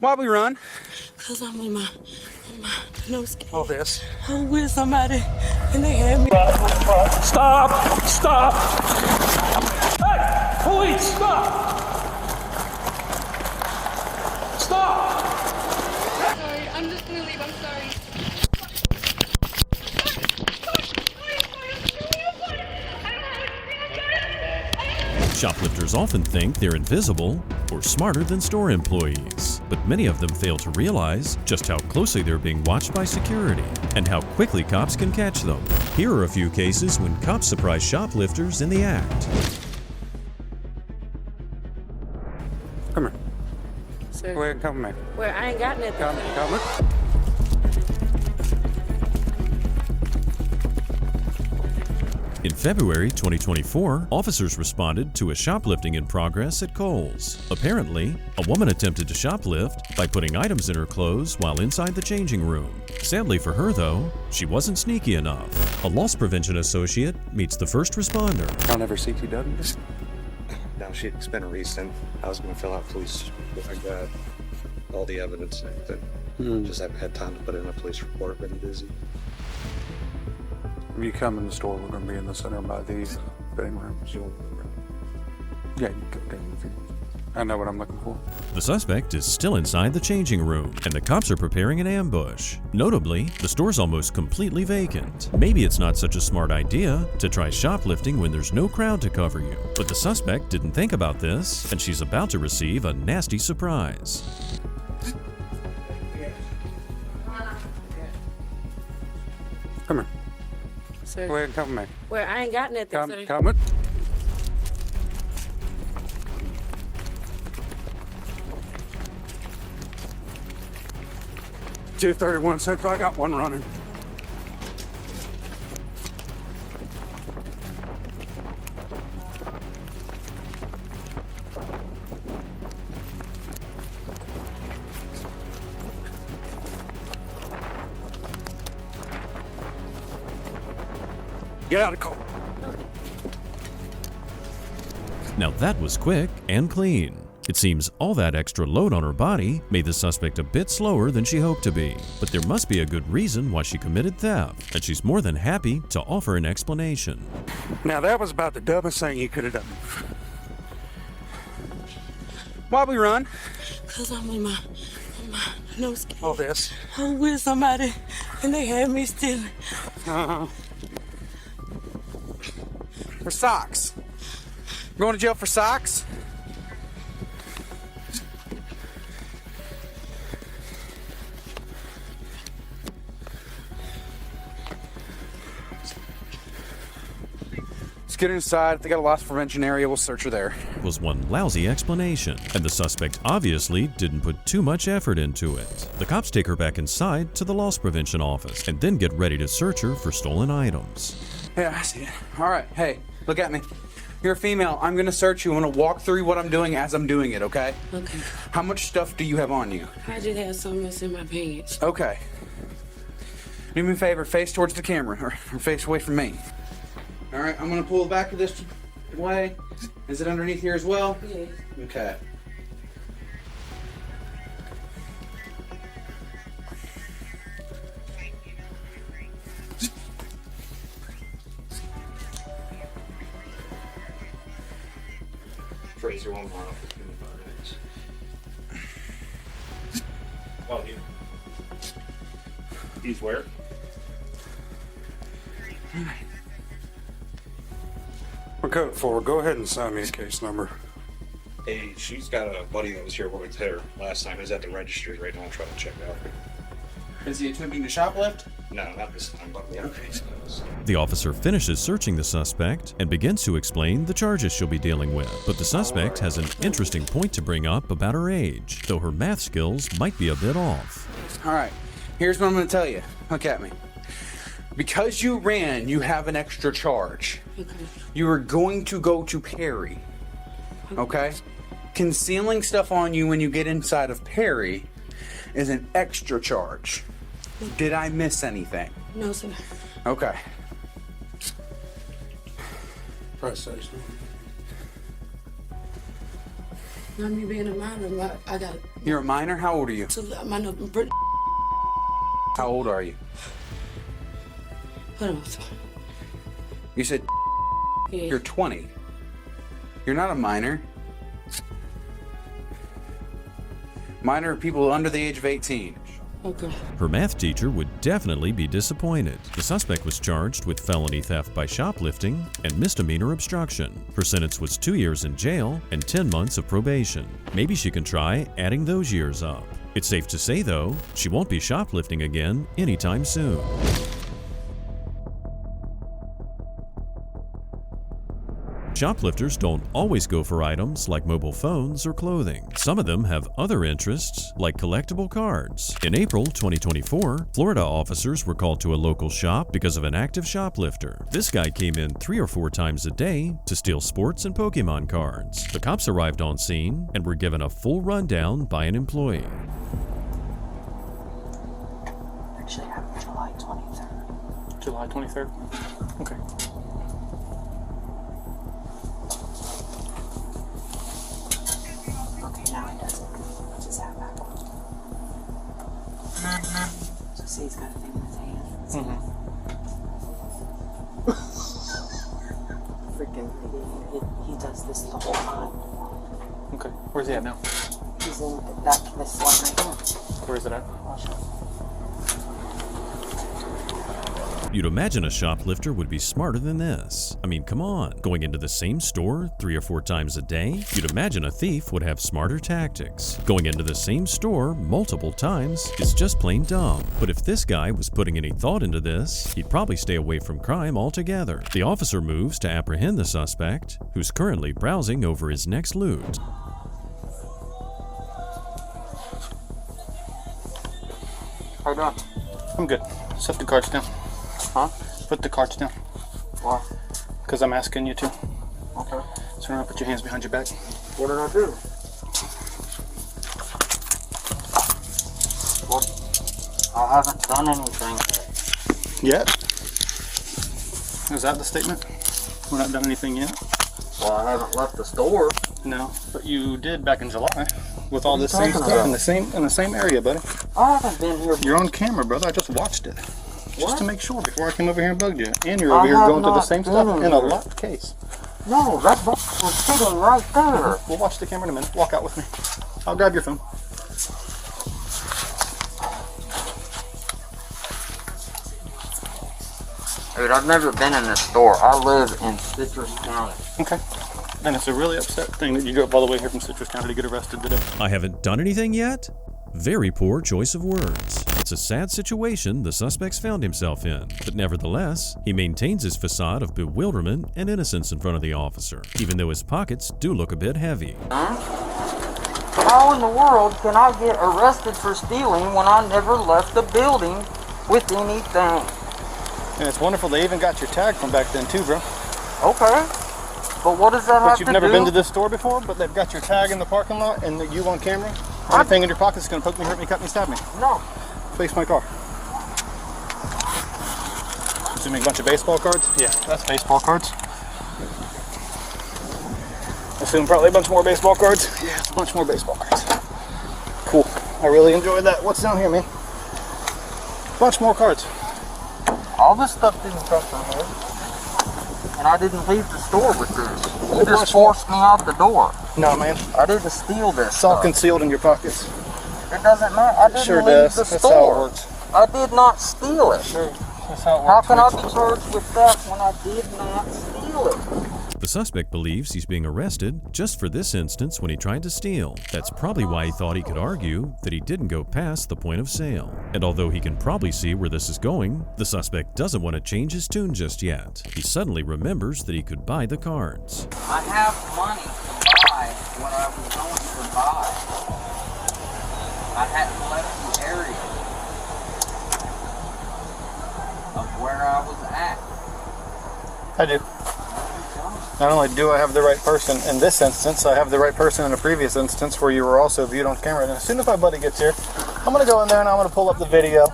Why we run? Cause I'm in my no skin. All this. I'm with somebody and they had me. Stop! Stop! Hey! Police! Stop! Stop! Sorry, I'm just gonna leave. I'm sorry. Shoplifters often think they're invisible or smarter than store employees, but many of them fail to realize just how closely they're being watched by security and how quickly cops can catch them. Here are a few cases when cops surprise shoplifters in the act. Come here. Sir. Where? Come here. Where? I ain't got nothing. Come. In February 2024, officers responded to a shoplifting in progress at Kohl's. Apparently, a woman attempted to shoplift by putting items in her clothes while inside the changing room. Sadly for her, though, she wasn't sneaky enough. A loss prevention associate meets the first responder. Y'all never CTW this? No, it's been recent. I was going to fill out police. I got all the evidence and everything. Just haven't had time to put in a police report. Been busy. When you come in the store, we're going to be in the center by these fitting rooms. Yeah, you can go down with you. I know what I'm looking for. The suspect is still inside the changing room, and the cops are preparing an ambush. Notably, the store's almost completely vacant. Maybe it's not such a smart idea to try shoplifting when there's no crowd to cover you. But the suspect didn't think about this, and she's about to receive a nasty surprise. Come here. Sir. Where? Come here. Where? I ain't got nothing, sir. Come it. $231 Central. I got one running. Get out of the car. Now that was quick and clean. It seems all that extra load on her body made the suspect a bit slower than she hoped to be. But there must be a good reason why she committed theft, and she's more than happy to offer an explanation. Now that was about the dumbest thing you could have done. Why we run? Cause I'm in my no skin. All this. I'm with somebody and they had me stealing. For socks. Going to jail for socks? Let's get inside. If they got a loss prevention area, we'll search her there. Was one lousy explanation, and the suspect obviously didn't put too much effort into it. The cops take her back inside to the loss prevention office and then get ready to search her for stolen items. Yeah, I see it. All right. Hey, look at me. You're a female. I'm going to search you. I'm going to walk through what I'm doing as I'm doing it, okay? Okay. How much stuff do you have on you? I just had something that's in my pants. Okay. Do me a favor. Face towards the camera or face away from me. All right. I'm going to pull the back of this way. Is it underneath here as well? Yes. Okay. Fraser 1 mile for 25 minutes. Oh, he's where? We're code 4. Go ahead and sign me his case number. Hey, she's got a buddy that was here with her last time. He's at the registry right now trying to check out. Is he attempting to shoplift? No, not this time, but yeah. Okay. The officer finishes searching the suspect and begins to explain the charges she'll be dealing with. But the suspect has an interesting point to bring up about her age, though her math skills might be a bit off. All right. Here's what I'm going to tell you. Look at me. Because you ran, you have an extra charge. Okay. You are going to go to Perry. Okay? Concealing stuff on you when you get inside of Perry is an extra charge. Did I miss anything? No, sir. Okay. Press station. Not me being a minor, I got You're a minor? How old are you? to my no. How old are you? Hold on. You said Yeah. you're 20. You're not a minor. Minor are people under the age of 18. Okay. Her math teacher would definitely be disappointed. The suspect was charged with felony theft by shoplifting and misdemeanor obstruction. Her sentence was 2 years in jail and 10 months of probation. Maybe she can try adding those years up. It's safe to say, though, she won't be shoplifting again anytime soon. Shoplifters don't always go for items like mobile phones or clothing. Some of them have other interests, like collectible cards. In April 2024, Florida officers were called to a local shop because of an active shoplifter. This guy came in 3 or 4 times a day to steal sports and Pokemon cards. The cops arrived on scene and were given a full rundown by an employee. Actually, happened July 23rd. July 23rd? Okay. Okay, now he doesn't. Puts his hat back on. So see, he's got a thing in his hand. Freaking, he does this the whole time. Okay. Where's he at now? He's in this one right here. Where is it at? I'll show you. You'd imagine a shoplifter would be smarter than this. I mean, come on. Going into the same store 3 or 4 times a day? You'd imagine a thief would have smarter tactics. Going into the same store multiple times is just plain dumb. But if this guy was putting any thought into this, he'd probably stay away from crime altogether. The officer moves to apprehend the suspect, who's currently browsing over his next loot. How you doing? I'm good. Set the cards down. Huh? Put the cards down. Why? Because I'm asking you to. Okay. So now put your hands behind your back. What did I do? What? I haven't done anything yet. Yet? Is that the statement? We're not done anything yet? Well, I haven't left the store. No, but you did back in July with all What are this you same talking stuff about? in the same area, buddy. I haven't been here. You're on camera, brother. I just watched it. Just What? to make sure before I came over here and bugged you. And you're I over here have going through the not same been stuff in a here. locked case. No, that box was sitting right there. We'll watch the camera in a minute. Walk out with me. I'll grab your phone. Dude, I've never been in this store. I live in Citrus County. Okay. Then it's a really upset thing that you drove all the way here from Citrus County to get arrested today. I haven't done anything yet? Very poor choice of words. It's a sad situation the suspect's found himself in, but nevertheless, he maintains his facade of bewilderment and innocence in front of the officer, even though his pockets do look a bit heavy. Huh? How in the world can I get arrested for stealing when I never left the building with anything? And it's wonderful they even got your tag from back then too, bro. Okay. But what does that have But to you've do? never been to this store before, but they've got your tag in the parking lot and you on camera. Anything in your pocket's gonna poke me, hurt me, cut me, stab me. No. Face my car. Assuming a bunch of baseball cards? Yeah, that's baseball cards. Assume probably a bunch more baseball cards? Yeah, it's a bunch more baseball cards. Cool. I really enjoyed that. What's down here, man? Bunch more cards. All this stuff didn't come from here. And I didn't leave the store with this. You just forced me out the door. No, man. I didn't steal this It's all stuff. concealed in your pockets. It doesn't matter. I didn't Sure leave does. the That's store. how it works. I did not steal it. Sure. That's how it How works. can I be charged with theft when I did not steal it? The suspect believes he's being arrested just for this instance when he tried to steal. That's probably why he thought he could argue that he didn't go past the point of sale. And although he can probably see where this is going, the suspect doesn't want to change his tune just yet. He suddenly remembers that he could buy the cards. I have money to buy what I was going to buy. I hadn't left the area of where I was at. I do. Not only do I have the right person in this instance, I have the right person in a previous instance where you were also viewed on camera. And as soon as my buddy gets here, I'm going to go in there and I'm going to pull up the video.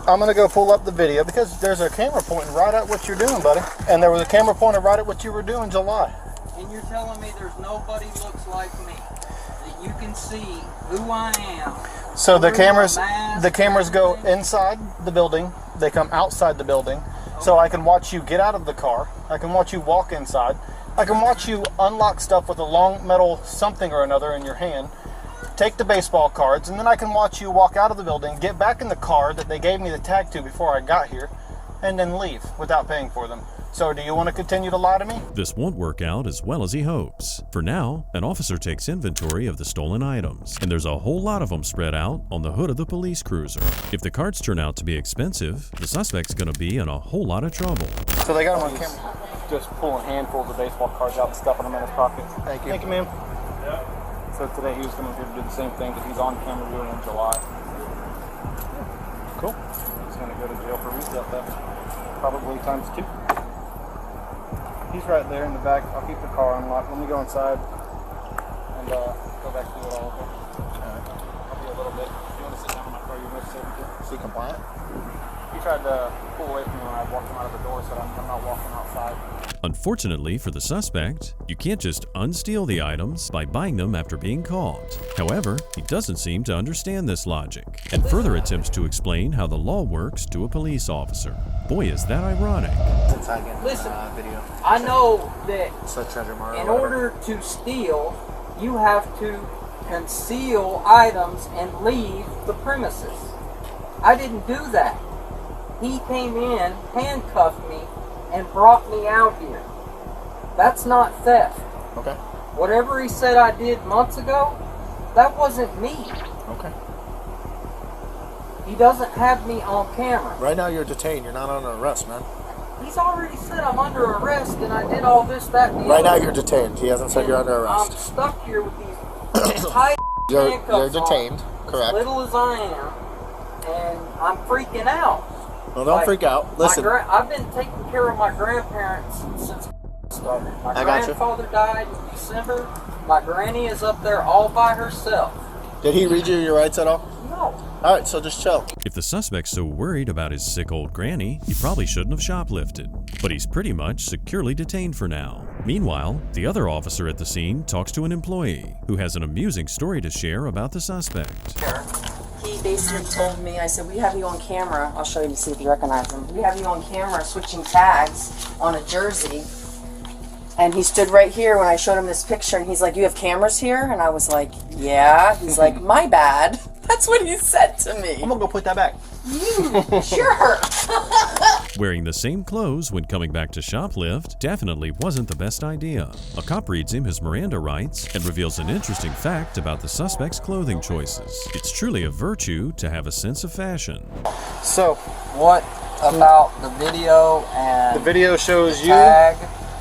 I'm going to go pull up the video because there's a camera pointing right at what you're doing, buddy. And there was a camera pointing right at what you were doing in July. and you're telling me there's nobody looks like me, that you can see who I am. So the through my cameras mask go and everything? inside the building. They come outside the building. So I can watch you get out of the car. I can watch you walk inside. I can watch you unlock stuff with a long metal something or another in your hand. Take the baseball cards, and then I can watch you walk out of the building, get back in the car that they gave me the tag to before I got here, and then leave without paying for them. So do you want to continue to lie to me? This won't work out as well as he hopes. For now, an officer takes inventory of the stolen items, and there's a whole lot of them spread out on the hood of the police cruiser. If the cards turn out to be expensive, the suspect's going to be in a whole lot of trouble. So they got him on camera. Just pulling handfuls of baseball cards out and stuffing them in his pockets. Thank you. Thank you, ma'am. So today he was coming here to do the same thing that he's on camera doing in July. Cool. He's going to go to jail for retail theft. Probably times 2. He's right there in the back. I'll keep the car unlocked. Let me go inside and go back to it all. I'll be a little bit. If you want to sit down in my car, you're most safe. Is he compliant? He tried to pull away from me when I walked him out of the door, so I'm not walking outside. Unfortunately for the suspect, you can't just unsteal the items by buying them after being caught. However, he doesn't seem to understand this logic, and further attempts to explain how the law works to a police officer. Boy, is that ironic. Listen, I know that in order to steal, you have to conceal items and leave the premises. I didn't do that. He came in, handcuffed me, and brought me out here. That's not theft. Okay. Whatever he said I did months ago, that wasn't me. Okay. He doesn't have me on camera. Right now you're detained. You're not under arrest, man. He's already said I'm under arrest and I did all this, that, and the Right now other. you're detained. He hasn't said you're under arrest. I'm stuck here with these tight You're handcuffs detained, on, correct. as little as I am, and I'm freaking out. Well, don't freak out. Listen. I've been taking care of my grandparents since started. My I got you. grandfather died in December. My granny is up there all by herself. Did he read you your rights at all? No. Alright, so just chill. If the suspect's so worried about his sick old granny, he probably shouldn't have shoplifted. But he's pretty much securely detained for now. Meanwhile, the other officer at the scene talks to an employee who has an amusing story to share about the suspect. He basically told me, I said, we have you on camera. I'll show you to see if you recognize him. We have you on camera switching tags on a jersey. And he stood right here when I showed him this picture, and he's like, you have cameras here? And I was like, yeah. He's like, my bad. That's what he said to me. I'm gonna go put that back. Sure. Wearing the same clothes when coming back to shoplift definitely wasn't the best idea. A cop reads him his Miranda rights and reveals an interesting fact about the suspect's clothing choices. It's truly a virtue to have a sense of fashion. So, What about the video and the video shows you. tag?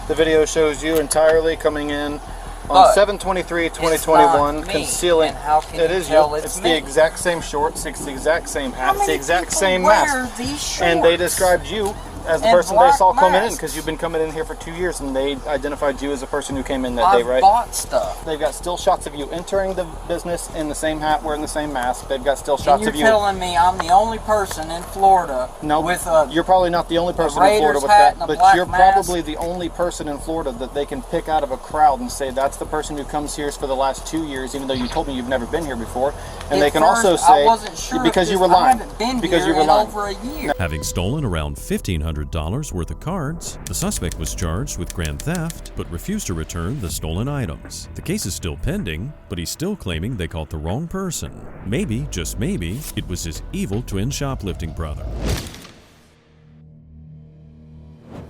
The video shows you entirely coming in But on 7/23/2021, it's not me, concealing. and how can It you is tell you. it's It's me? the exact same shorts. It's the exact same hat. How It's the many exact people same wear mask. these And they shorts? described you as the And person they black saw coming in masks. because you've been coming in here for 2 years, and they identified you as the person who came in that day, I've right? bought stuff. They've got still shots of you entering the business in the same hat, wearing the same mask. They've got still And shots you're of you. telling me I'm the only person in Florida No, with a you're probably not the only person in Florida Raiders with hat that, and a but black you're mask. probably the only person in Florida that they can pick out of a crowd and say that's the person who comes here for the last 2 years, even though you told me you've never been here before. And At they can first, also say I wasn't sure because you because were I lying. haven't been Because here you were in lying. over a year. Having stolen around $1,500 worth of cards, the suspect was charged with grand theft but refused to return the stolen items. The case is still pending, but he's still claiming they caught the wrong person. Maybe, just maybe, it was his evil twin shoplifting brother.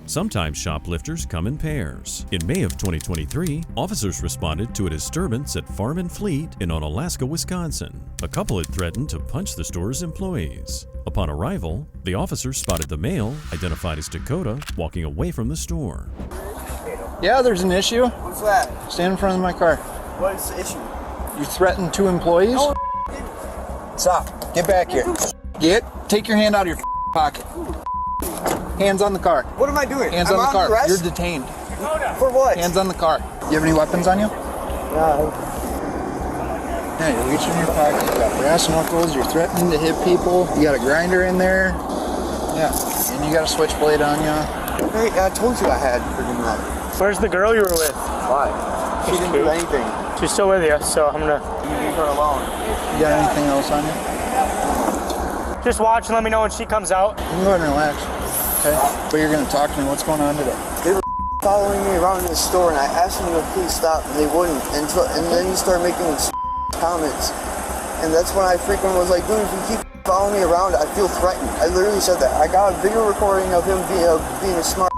Sometimes shoplifters come in pairs. In May of 2023, officers responded to a disturbance at Farm and Fleet in Onalaska, Wisconsin. A couple had threatened to punch the store's employees. Upon arrival, the officers spotted the male, identified as Dakota, walking away from the store. Yeah, there's an issue. What's that? Stand in front of my car. What is the issue? You threatened 2 employees? Stop. Get back here. Take your hand out of your pocket. Hands on the car. What am I doing? Hands I'm on the car. arrest? You're detained. For what? Hands on the car. You have any weapons on you? Yeah, you reach in your pocket. You got brass knuckles. You're threatening to hit people. You got a grinder in there. Yeah, and you got a switchblade on you. Hey, I told you I had freaking that. Where's the girl you were with? Why? She didn't do anything. She's still with you, so I'm gonna Leave her alone. You got anything else on you? just watch and let me know when she comes out. You can go ahead and relax. Okay? But you're gonna talk to me. What's going on today? They were following me around in the store, and I asked them to please stop, and they wouldn't. And then you start making comments. And that's when I freaking was like, dude, if you keep following me around, I feel threatened. I literally said that. I got a video recording of him being a smart,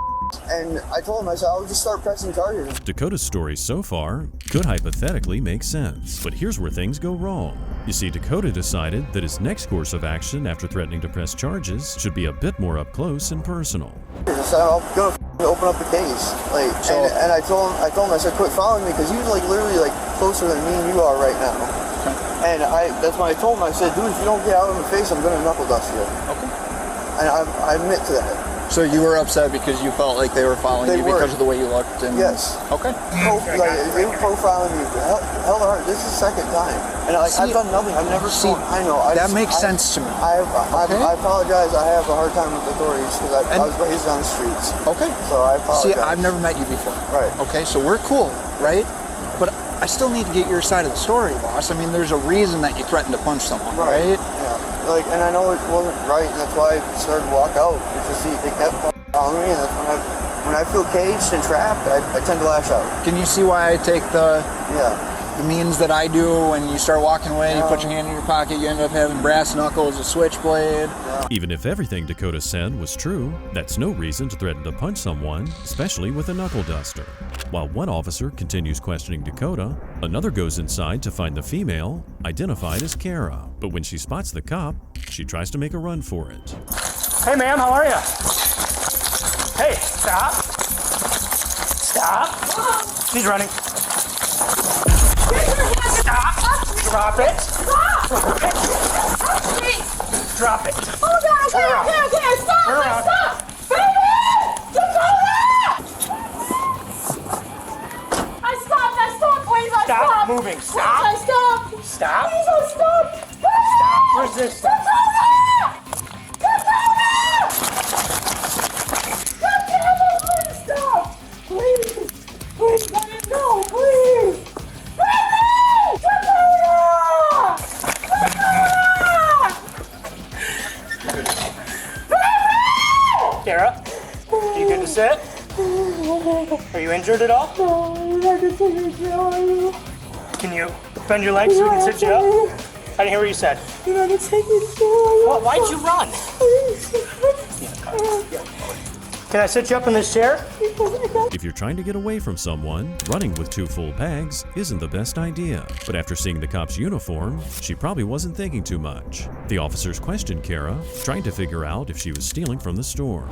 and I told him, I said, I'll just start pressing charges. Dakota's story so far could hypothetically make sense, but here's where things go wrong. You see, Dakota decided that his next course of action after threatening to press charges should be a bit more up close and personal. I said, I'm gonna open up the case. Like, and I told him, I said, quit following me, because he was like literally like closer than me and you are right now. And that's when I told him, I said, dude, if you don't get out of my face, I'm gonna knuckle dust you. Okay. And I admit to that. So you were upset because you felt like they were following you because of the way you looked? And yes. Okay. They were profiling me. Hell of heart. This is the second time. And I've done nothing. I've never seen. I know. That makes sense to me. I apologize. I have a hard time with authorities because I was raised on the streets. Okay. So I apologize. See, I've never met you before. Right. Okay, so we're cool, right? But I still need to get your side of the story, boss. I mean, there's a reason that you threatened to punch someone, right? Yeah. Like, and I know it wasn't right, and that's why I started to walk out. Because they kept following me, and that's when I feel caged and trapped, I tend to lash out. Can you see why I take the means that I do when you start walking away, you put your hand in your pocket, you end up having brass knuckles, a switchblade? Even if everything Dakota said was true, that's no reason to threaten to punch someone, especially with a knuckle duster. While one officer continues questioning Dakota, another goes inside to find the female, identified as Kara. But when she spots the cop, she tries to make a run for it. Hey, ma'am, how are you? Hey, stop. Stop. She's running. Stop. Drop it. Stop! Drop it. Oh God, I can't, stop! Turn around. Stop! Baby! I stopped, please, I Stop stopped! moving. Please, Stop. I stopped! Stop. Please, I stopped! Stop resisting. Please, let it go, please! Kara, you good to sit? Are you injured at all? Can you bend your legs so we can sit you up? I didn't hear what you said. Why'd you run? Can I sit you up in this chair? If you're trying to get away from someone, running with 2 full bags isn't the best idea. But after seeing the cop's uniform, she probably wasn't thinking too much. The officers questioned Kara, trying to figure out if she was stealing from the store.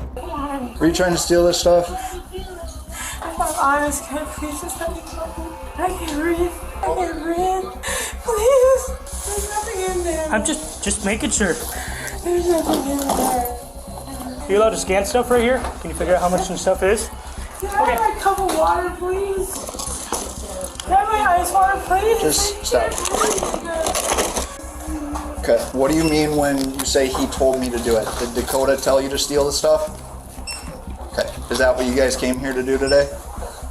Were you trying to steal this stuff? I'm honest, can I please just let me go? I can't breathe. Please. There's nothing in there. I'm just making sure. There's nothing in there. Are you allowed to scan stuff right here? Can you figure out how much the stuff is? Can I have my cup of water, please? Can I have my ice water, please? Just stop. Okay, what do you mean when you say he told me to do it? Did Dakota tell you to steal the stuff? Okay, is that what you guys came here to do today?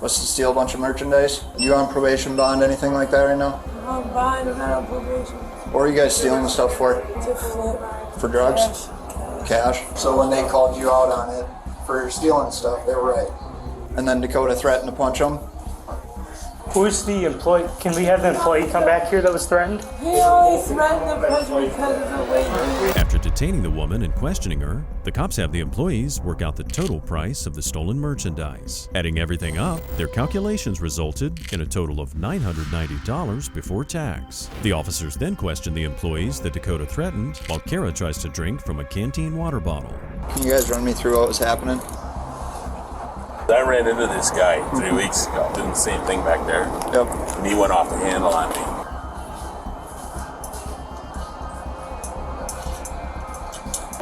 Was to steal a bunch of merchandise? Are you on probation, bond, anything like that right now? I'm on bond, I'm not on probation. What are you guys stealing the stuff for? To flip. For drugs? Cash. So when they called you out on it for stealing stuff, they were right. And then Dakota threatened to punch them? Who's the employee? Can we have the employee come back here that was threatened? He only threatened the person because of the way he... After detaining the woman and questioning her, the cops have the employees work out the total price of the stolen merchandise. Adding everything up, their calculations resulted in a total of $990 before tax. The officers then question the employees that Dakota threatened, while Kara tries to drink from a canteen water bottle. Can you guys run me through what was happening? I ran into this guy 3 weeks ago, doing the same thing back there. Yep. And he went off the handle on me.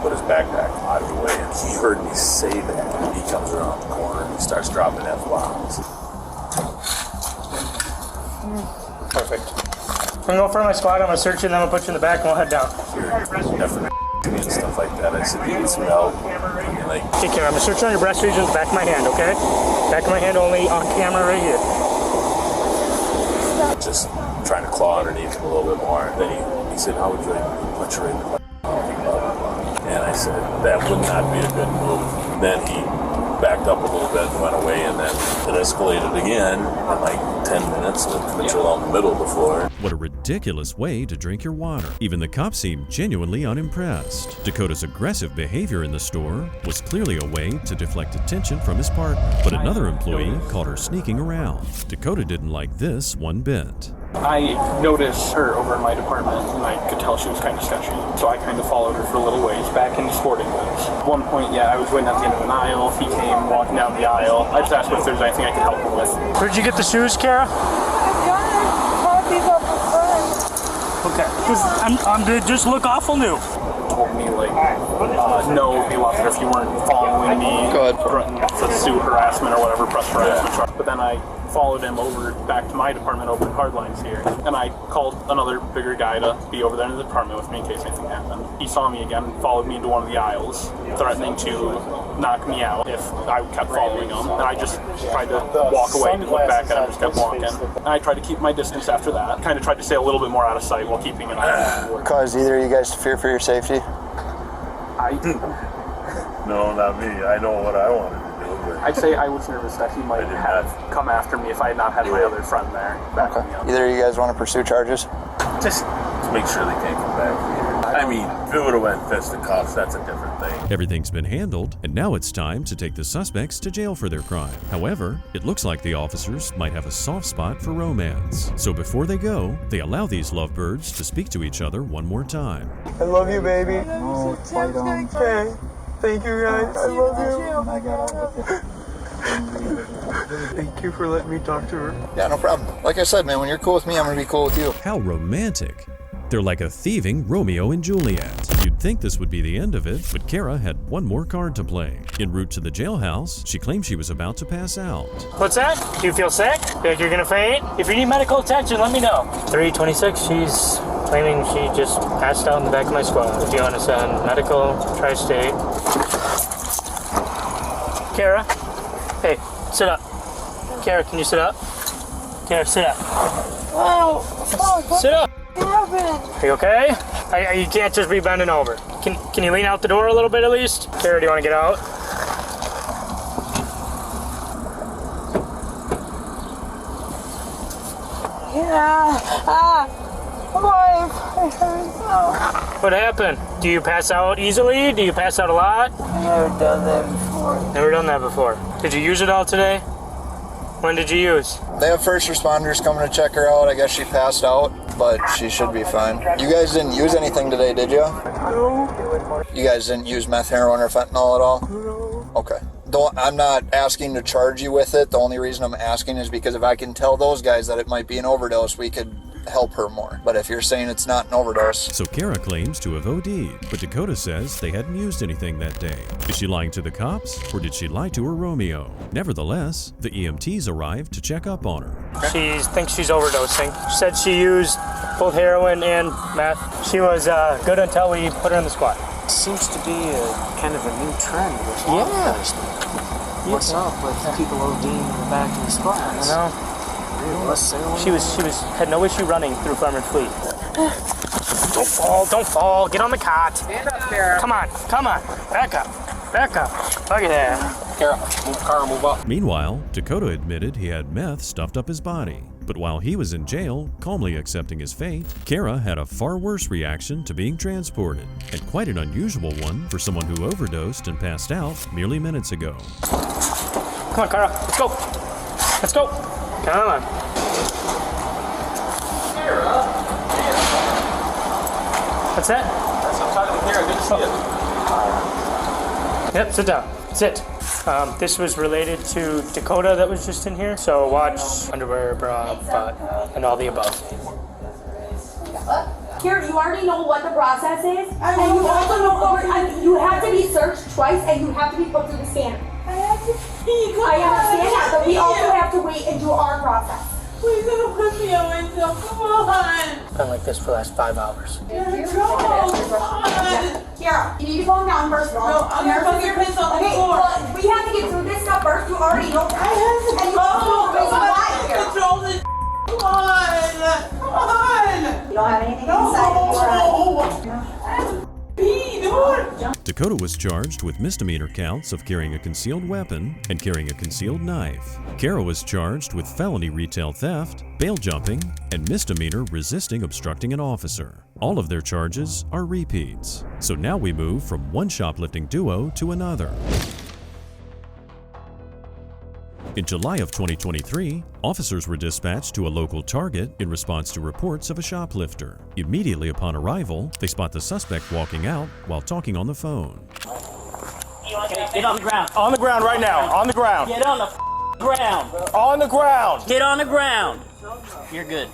Put his backpack out of the way, and he heard me say that. And he comes around the corner and he starts dropping F-bombs. Perfect. I'm gonna go in front of my squad, I'm gonna search you, and then I'm gonna put you in the back and we'll head down. You're me and stuff like that. I said, you need some help. I mean, like, Take care. I'm gonna search on your breast region, back of my hand, okay? Back of my hand only, on camera right here. just trying to claw underneath him a little bit more. And then he said, how would you like me to punch you right in the butt? And I said, that would not be a good move. Then he backed up a little bit and went away, and then it escalated again in like 10 minutes with Mitchell out in the middle of the floor. What a ridiculous way to drink your water. Even the cops seemed genuinely unimpressed. Dakota's aggressive behavior in the store was clearly a way to deflect attention from his partner, but another employee caught her sneaking around. Dakota didn't like this one bit. I noticed her over in my department, and I could tell she was kind of sketchy. So I kind of followed her for a little ways back into sporting goods. At one point, I was waiting at the end of an aisle. He came walking down the aisle. I just asked him if there's anything I could help him with. Where'd you get the shoes, Kara? Okay. They just look awful new. Told me, no, it'd be a lot better if you weren't following me. Go ahead. Threatened to sue harassment or whatever, press harassment charge. But then I followed him over back to my department over in Hardlines here. And I called another bigger guy to be over there in the department with me in case anything happened. He saw me again and followed me into one of the aisles, threatening to knock me out if I kept following him. And I just tried to walk away, didn't look back at him, just kept walking. And I tried to keep my distance after that. Kind of tried to stay a little bit more out of sight while keeping an eye on him. Caused either of you guys to fear for your safety? No, not me. I know what I wanted to do. But I'd say I was nervous that he might have come after me if I had not had my other friend there backing me up. Either of you guys want to pursue charges? just to make sure they can't come back here. I mean, if it would have went fisticuffs, that's a different thing. Everything's been handled, and now it's time to take the suspects to jail for their crime. However, it looks like the officers might have a soft spot for romance. So before they go, they allow these lovebirds to speak to each other one more time. I love you, baby. Oh, fight on. Okay. Thank you, guys. I love you. I got on with it. Thank you for letting me talk to her. Yeah, no problem. Like I said, man, when you're cool with me, I'm gonna be cool with you. How romantic. They're like a thieving Romeo and Juliet. You'd think this would be the end of it, but Kara had one more card to play. En route to the jailhouse, she claimed she was about to pass out. What's that? Do you feel sick? Feel like you're gonna faint? If you need medical attention, let me know. 326, she's claiming she just passed out in the back of my squad. If you want to send medical, tri-state. Kara? Hey, sit up. Kara, can you sit up? Kara, sit up. Oh, sit up. What happened? Are you okay? You can't just be bending over. Can you lean out the door a little bit at least? Kara, do you want to get out? Yeah. What happened? Do you pass out easily? Do you pass out a lot? I've never done that before. Never done that before. Did you use it all today? When did you use? They have first responders coming to check her out. I guess she passed out, but she should be fine. You guys didn't use anything today, did you? No. You guys didn't use meth, heroin, or fentanyl at all? No. Okay. I'm not asking to charge you with it. The only reason I'm asking is because if I can tell those guys that it might be an overdose, we could help her more. But if you're saying it's not an overdose. So Kara claims to have OD'd, but Dakota says they hadn't used anything that day. Is she lying to the cops, or did she lie to her Romeo? Nevertheless, the EMTs arrived to check up on her. She thinks she's overdosing. She said she used both heroin and meth. She was good until we put her in the squad. Seems to be kind of a new trend with law enforcement. What's up with people ODing in the back of the squads? I know. She had no issue running through Farmer's Fleet. Don't fall, get on the cot. Stand up, Kara. Come on, back up. Look at that. Kara, move car, move up. Meanwhile, Dakota admitted he had meth stuffed up his body. But while he was in jail, calmly accepting his fate, Kara had a far worse reaction to being transported, and quite an unusual one for someone who overdosed and passed out merely minutes ago. Come on, Kara, let's go. Come on. What's that? I'm talking to Kara. Good to see you. Yep, sit down. Sit. This was related to Dakota that was just in here. So watch underwear, bra, butt, and all the above. Kara, you already know what the process is, and you also know you have to be searched twice, and you have to be put through the scanner. I understand that, but we also have to wait and do our process. Please don't put me away, Jill. Come on. Been like this for the last 5 hours. Kara, you need to calm down first of all. No, I'm gonna put your pants on the floor. Well, we have to get through this stuff first. You already know that. And you also know the reason why, Kara. Control this. on! Come on! You don't have anything inside the Dakota was charged with misdemeanor counts of carrying a concealed weapon and carrying a concealed knife. Kara was charged with felony retail theft, bail jumping, and misdemeanor resisting obstructing an officer. All of their charges are repeats. So now we move from one shoplifting duo to another. In July of 2023, officers were dispatched to a local Target in response to reports of a shoplifter. Immediately upon arrival, they spot the suspect walking out while talking on the phone. Okay, get on the ground. On the ground right now. On the ground. Get on the ground. On the ground. Get on the ground. You're good.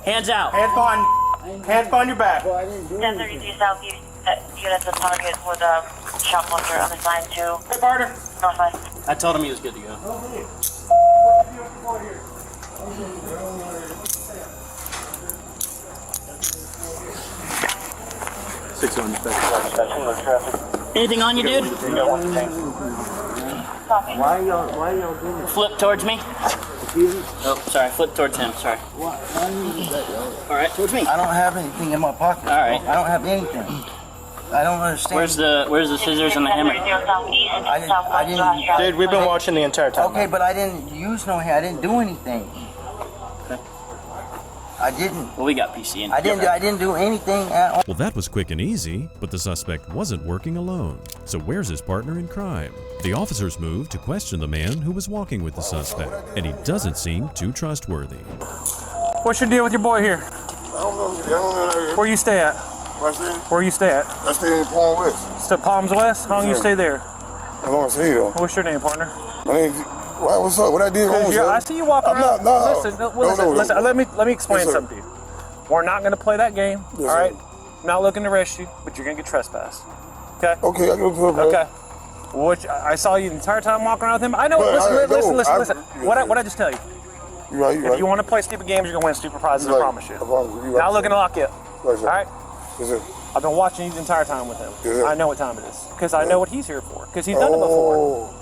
Hands out. Hands behind your back. 1032 Southeast, units of target with a shoplifter on the sign to. Hey, partner. Northwest. I told him he was good to go. Anything on you, dude? Why y'all doing this? Flip towards me. Oh, sorry. Flip towards him. Sorry. All right, towards me. I don't have anything in my pocket. All right. I don't have anything. I don't understand. Where's the scissors and the hammer? I didn't. Dude, we've been watching the entire time. Okay, but I didn't use no hand. I didn't do anything. I didn't. Well, we got PC in. I didn't do anything at all. Well, that was quick and easy, but the suspect wasn't working alone. So where's his partner in crime? The officers moved to question the man who was walking with the suspect, and he doesn't seem too trustworthy. What's your deal with your boy here? I don't know. Where you stay at? Where you stay at? I stay in Palm West. Stay Palms West? How long you stay there? How long I stay here? What's your name, partner? My name. What's up? What I did wrong, sir? I see you walking around. Listen. Let me explain Yes, something to you. We're not going to play that game. Yes, all right. sir. I'm not looking to arrest you, but you're going to get trespassed. Okay. Okay, I go to the Okay. Which I saw you the entire time walking around with him. I know. But Listen. What I just tell you? You right. If you want to play stupid games, you're going to win stupid prizes. I promise you. I promise you. Right, Not looking to lock you up. Right, sir. All right. Yes, sir. I've been watching you the entire time with him. Yes, sir. I know what time it is because I know what he's here for. Because he's done it before.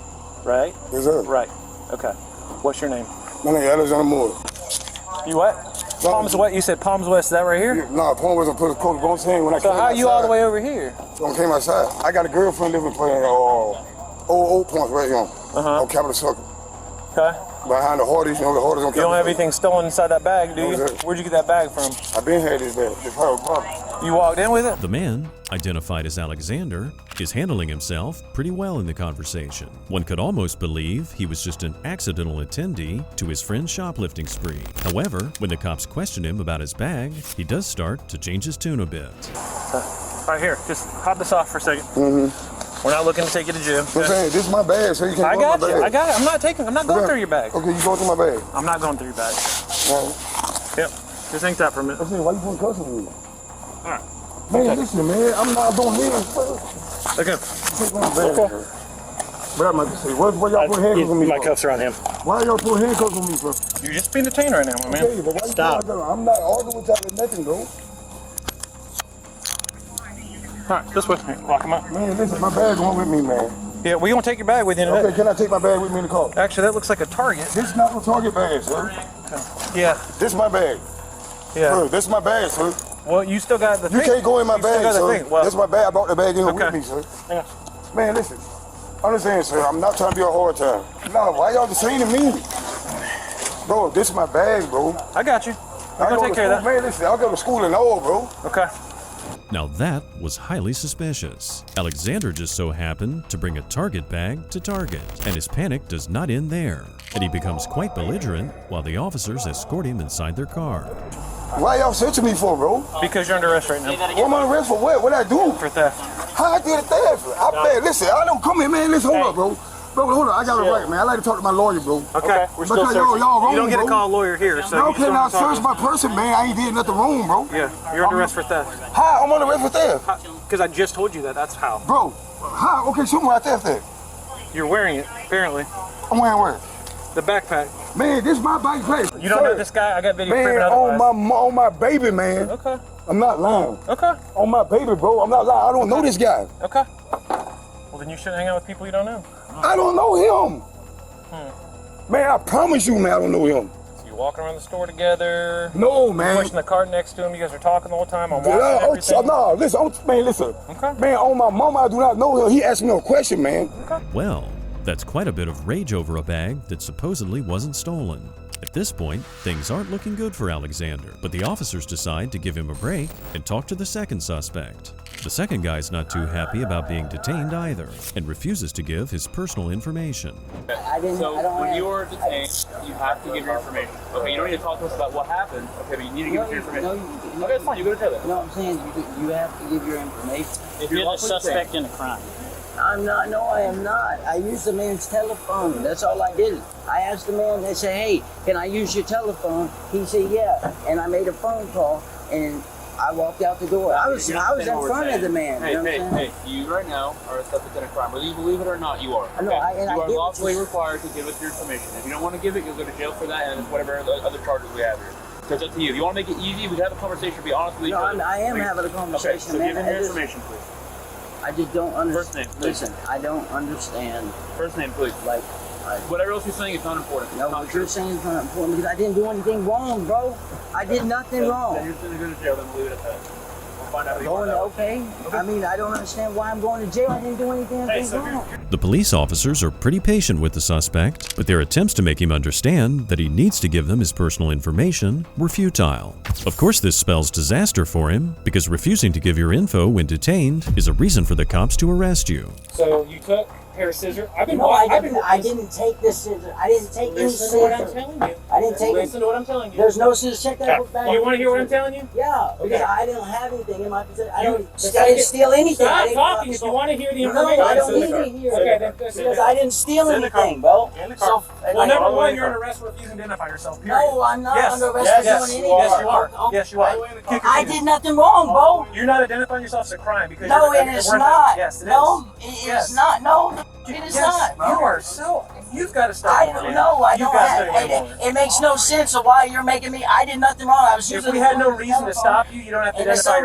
Right. Yes, sir. Right. Okay. What's your name? My name is Alexander Moore. You what? Palms West. You said Palms West. Is that right here? No, Palm West. I put a coat on saying when I So came how are you outside. all the way over here? When I came outside, I got a girlfriend living playing old points right here on Capitol Circle. Okay. Behind the Hardee's, the Hardee's on Capitol. You don't have anything stolen inside that bag, do you? No, sir. Where'd you get that bag from? I've been here this bag. It's probably a problem. You walked in with it? The man, identified as Alexander, is handling himself pretty well in the conversation. One could almost believe he was just an accidental attendee to his friend's shoplifting spree. However, when the cops question him about his bag, he does start to change his tune a bit. Right here. Just hop this off for a second. We're not looking to take you to jail. I'm saying, this is my bag, so you can't go in my bag. I got it. I'm not going through your bag. Okay, you going through my bag. I'm not going through your bag. Right. Yep. Just think that for a minute. I'm saying, why you putting cussing on me? All right. Man, listen, man, I'm not doing this. Okay. Take my bag, bro. What I might say, where y'all put handcuffs on me? My for? cuffs are on him. Why y'all put handcuffs on me for? You're just being detained right now, my man. Okay, but why Stop. you I'm not arguing with y'all with nothing, bro. All right, this way. Lock him up. Man, listen, my bag going with me, man. Yeah, we gonna take your bag with you today. Okay, can I take my bag with me in the car? Actually, that looks like a Target. This is not a Target bag, sir. Yeah. This is my bag. Yeah. Sir, this is my bag, sir. Well, you still got the You thing. can't go in my You still bag, got the sir. thing. Well, This is my bag. I brought the bag in here Okay. with me, sir. Yeah. Man, listen. Understand, sir. I'm not trying to be a hard time. No, why y'all just saying to me? Bro, this is my bag, bro. I got you. I'm gonna take care of that. Man, listen, I go to school and all, bro. Okay. Now that was highly suspicious. Alexander just so happened to bring a Target bag to Target, and his panic does not end there, and he becomes quite belligerent while the officers escort him inside their car. Why y'all searching me for, bro? Because you're under arrest right now. What am I under arrest for? What? What I do? For theft. How I did a theft? Man, listen, I don't come here, man. Listen, hold up, bro. Bro, hold up. I got it right, man. I like to talk to my lawyer, bro. Okay. We're still Because searching. y'all wrong, You don't get to bro. call a lawyer here, so Y'all you still cannot have to talk search my person, man. I ain't did nothing wrong, bro. Yeah, you're under arrest for theft. How? I'm under arrest for theft? Because I just told you that. That's how. Bro, how? Okay, show me where I theft at. You're wearing it, apparently. I'm wearing where? The backpack. Man, this is my backpack. You don't know this guy? I got video Man, proving otherwise. on my baby, man. Okay. I'm not lying. Okay. On my baby, bro. I'm not lying. I don't know this guy. Okay. Well, then you shouldn't hang out with people you don't know. I don't know him. Man, I promise you, man, I don't know him. So you walking around the store together? No, man. You're pushing the cart next to him. You guys are talking the whole time. I'm watching everything. No, listen, man, listen. Okay. Man, on my mama, I do not know him. He asked me a question, man. Well, that's quite a bit of rage over a bag that supposedly wasn't stolen. At this point, things aren't looking good for Alexander, but the officers decide to give him a break and talk to the second suspect. The second guy's not too happy about being detained either, and refuses to give his personal information. When you are detained, you have to give your information. Okay, you don't need to talk to us about what happened. Okay, but you need to give us your information. Okay, it's fine. You go to jail then. No, I'm saying you have to give your information. If you're the suspect in a crime. I'm not. No, I am not. I used the man's telephone. That's all I did. I asked the man. They said, "Hey, can I use your telephone?" He said, "Yeah." And I made a phone call, and I walked out the door. I was in front of the man. Hey, you right now are a suspect in a crime. Whether you believe it or not, you are. No, okay? I you are lawfully required to give us your information. If you don't want to give it, you'll go to jail for that, and whatever other charges we have here. So it's up to you. If you want to make it easy, we can have a conversation. Be honest with each other. I am having a conversation. Okay, so give him your information, please. I just don't understand. First name, please. Listen, I don't understand. First name, please. Like, whatever else you're saying is not important. No, what you're saying is not important because I didn't do anything wrong, bro. I did nothing wrong. Then you're going to go to jail. Then we'll leave it at that. We'll find out. Okay. I mean, I don't understand why I'm going to jail. I didn't do anything wrong. The police officers are pretty patient with the suspect, but their attempts to make him understand that he needs to give them his personal information were futile. Of course, this spells disaster for him, because refusing to give your info when detained is a reason for the cops to arrest you. So you took a pair of scissors. I didn't take this scissors. I didn't take any scissors. Listen to what I'm telling you. I didn't take Listen to what I'm telling you. There's no scissors. Check that book back. You want to hear what I'm telling you? Yeah, because Okay. I didn't have anything in my possession. I didn't steal anything. Stop talking if you want to hear the information. No, I don't need to hear Okay, it. then Because I didn't steal anything, bro. So, well, number one, you're under arrest for refusing to identify yourself. Period. No, I'm not Yes. under arrest for Yes, doing you anything. are. Yes, you are. Yes, you are. I did nothing wrong, bro. You're not identifying yourself as a crime because No, you're, it is we're not. Yes, it is. No, it is not. No, it is not, bro. You are so. You've got to stop. I don't know. I don't have. It makes no sense of why you're making me. I did nothing wrong. I was using. If we had no reason to stop you, you don't have to identify.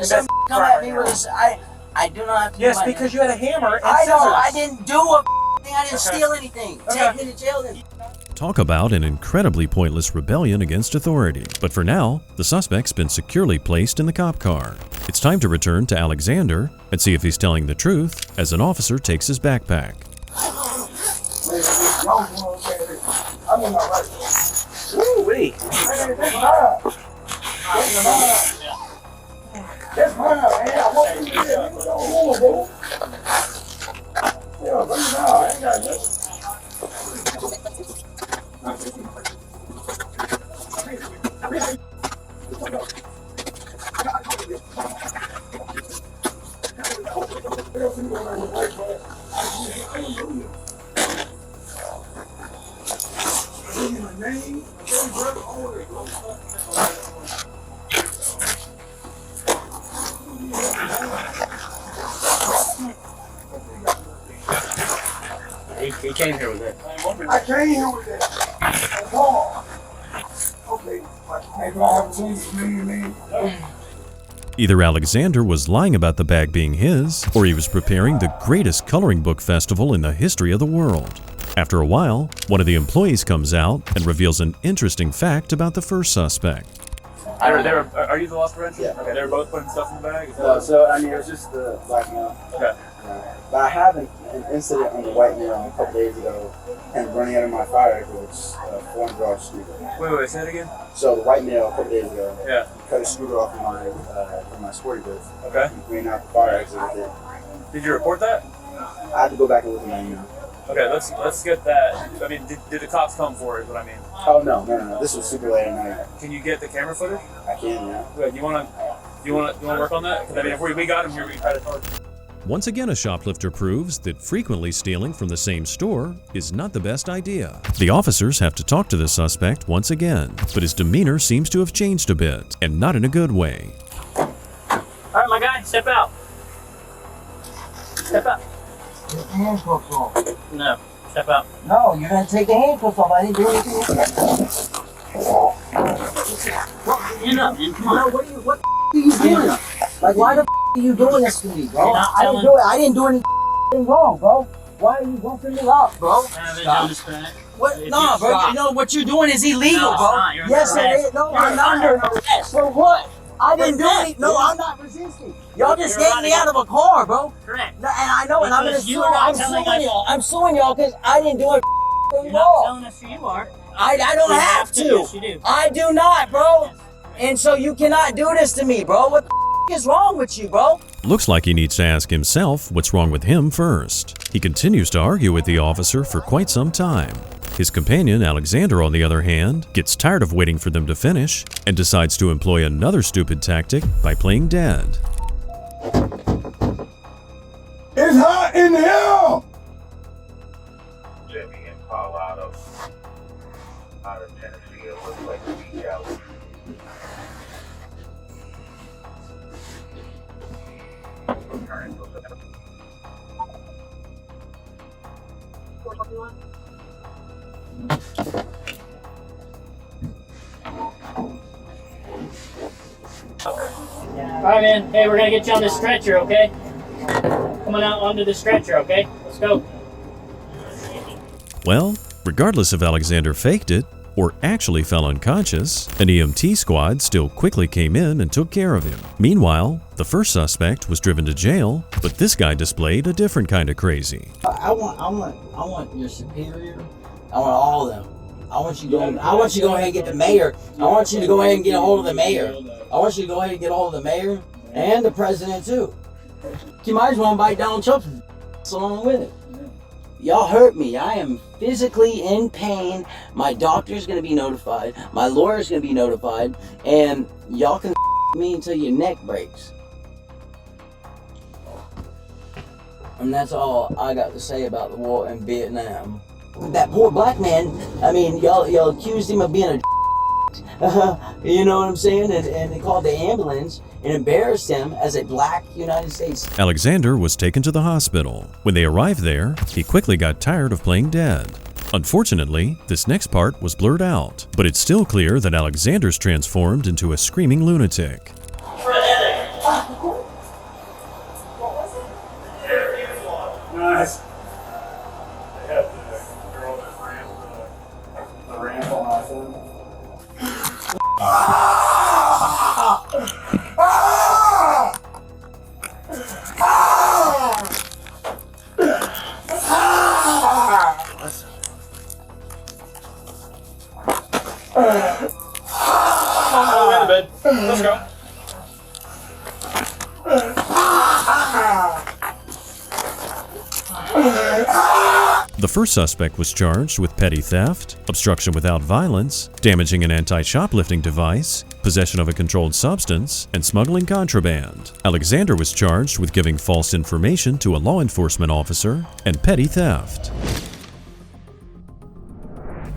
Some come at me with this. I do not have to. Yes, because you had a hammer and I scissors. don't. I didn't do a thing. I didn't Okay. steal anything. Okay. Take me to jail then. Talk about an incredibly pointless rebellion against authority. But for now, the suspect's been securely placed in the cop car. It's time to return to Alexander and see if he's telling the truth as an officer takes his backpack. I'm in my right. Woo-wee. That's mine, man. I want you to get it. Oh, bro. Yeah, bring it down. I ain't got nothing. He came here with it. I came here with that. Oh. Okay. Maybe I haven't seen this man. Either Alexander was lying about the bag being his, or he was preparing the greatest coloring book festival in the history of the world. After a while, one of the employees comes out and reveals an interesting fact about the first suspect. Are you the loss prevention? Yeah. Okay, they were both putting stuff in the bag? So, I mean, it was just the black male. Okay. But I had an incident on the white male a couple days ago, and running out of my fire exit, which formed draw scooter. Wait, say it again? So the white male a couple days ago, Yeah. cut a scooter off from my sporty goods. Okay. He ran out the fire exit with it. Did you report that? I had to go back and look at my email. Okay, let's get that. I mean, did the cops come for it? Is what I mean. Oh no. This was super late at night. Can you get the camera footage? I can, yeah. Good. You wanna work on that? Because I mean, if we got him here, we try to target. Once again, a shoplifter proves that frequently stealing from the same store is not the best idea. The officers have to talk to the suspect once again, but his demeanor seems to have changed a bit, and not in a good way. All right, my guy, step out. Step out. Take the handcuffs off. No, step out. No, you're gonna take the handcuffs off. I didn't do anything. You know, come on. No, what are you doing? Like, why the are you doing this to me, bro? You're not I didn't do it. I didn't do anything wrong, bro. Why are you whooping me up, bro? What? No, bro. Stop. You know what you're doing is illegal, No, it's bro. not. You're Yes, under it arrest. is. No, You're I'm not under under arrest. For what? I didn't do anything. No, I'm not resisting. Y'all just You're yanked me running. out of a car, bro. Correct. And I know, and I'm gonna Because you sue. are not I'm telling suing us- y'all. I'm suing y'all because I didn't do a thing You're not wrong. telling us who you are. I don't You have to. Yes, you do. I do not, bro. And so you cannot do this to me, bro. What the is wrong with you, bro? Looks like he needs to ask himself what's wrong with him first. He continues to argue with the officer for quite some time. His companion, Alexander, on the other hand, gets tired of waiting for them to finish and decides to employ another stupid tactic by playing dead. It's hot in here! Jimmy and Colorado. Out of Tennessee, it looks like a beach house. Alright, man. Hey, we're gonna get you on this stretcher, okay? Come on out onto the stretcher, okay? Let's go. Well, regardless if Alexander faked it or actually fell unconscious, an EMT squad still quickly came in and took care of him. Meanwhile, the first suspect was driven to jail, but this guy displayed a different kind of crazy. I want your superior. I want all of them. I want you to go ahead and get the mayor. I want you to go ahead and get a hold of the mayor. I want you to go ahead and get a hold of the mayor and the president too. You might as well invite Donald Trump along with it. Y'all hurt me. I am physically in pain. My doctor's gonna be notified. My lawyer's gonna be notified, and y'all can me until your neck breaks. And that's all I got to say about the war in Vietnam. That poor black man, I mean, y'all accused him of being a you know what I'm saying? And they called the ambulance and embarrassed him as a black United States. Alexander was taken to the hospital. When they arrived there, he quickly got tired of playing dead. Unfortunately, this next part was blurred out, but it's still clear that Alexander's transformed into a screaming lunatic. Nice. They had the girl that ran the ramp on my phone. Go in bed. Let's go. The first suspect was charged with petty theft, obstruction without violence, damaging an anti-shoplifting device, possession of a controlled substance, and smuggling contraband. Alexander was charged with giving false information to a law enforcement officer and petty theft.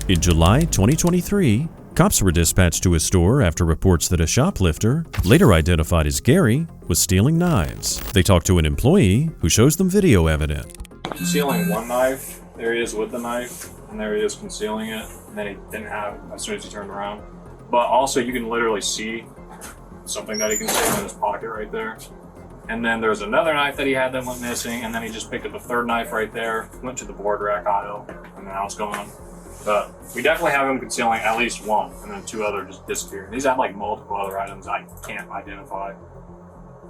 In July 2023, cops were dispatched to a store after reports that a shoplifter, later identified as Gary, was stealing knives. They talked to an employee who shows them video evidence. Concealing one knife, there he is with the knife, and there he is concealing it, and then he didn't have it as soon as he turned around. But also you can literally see something that he concealed in his pocket right there. And then there's another knife that he had that went missing, and then he just picked up a third knife right there, went to the board rack aisle, and now it's gone. But we definitely have him concealing at least one, and then two other just disappeared. He's had like multiple other items I can't identify.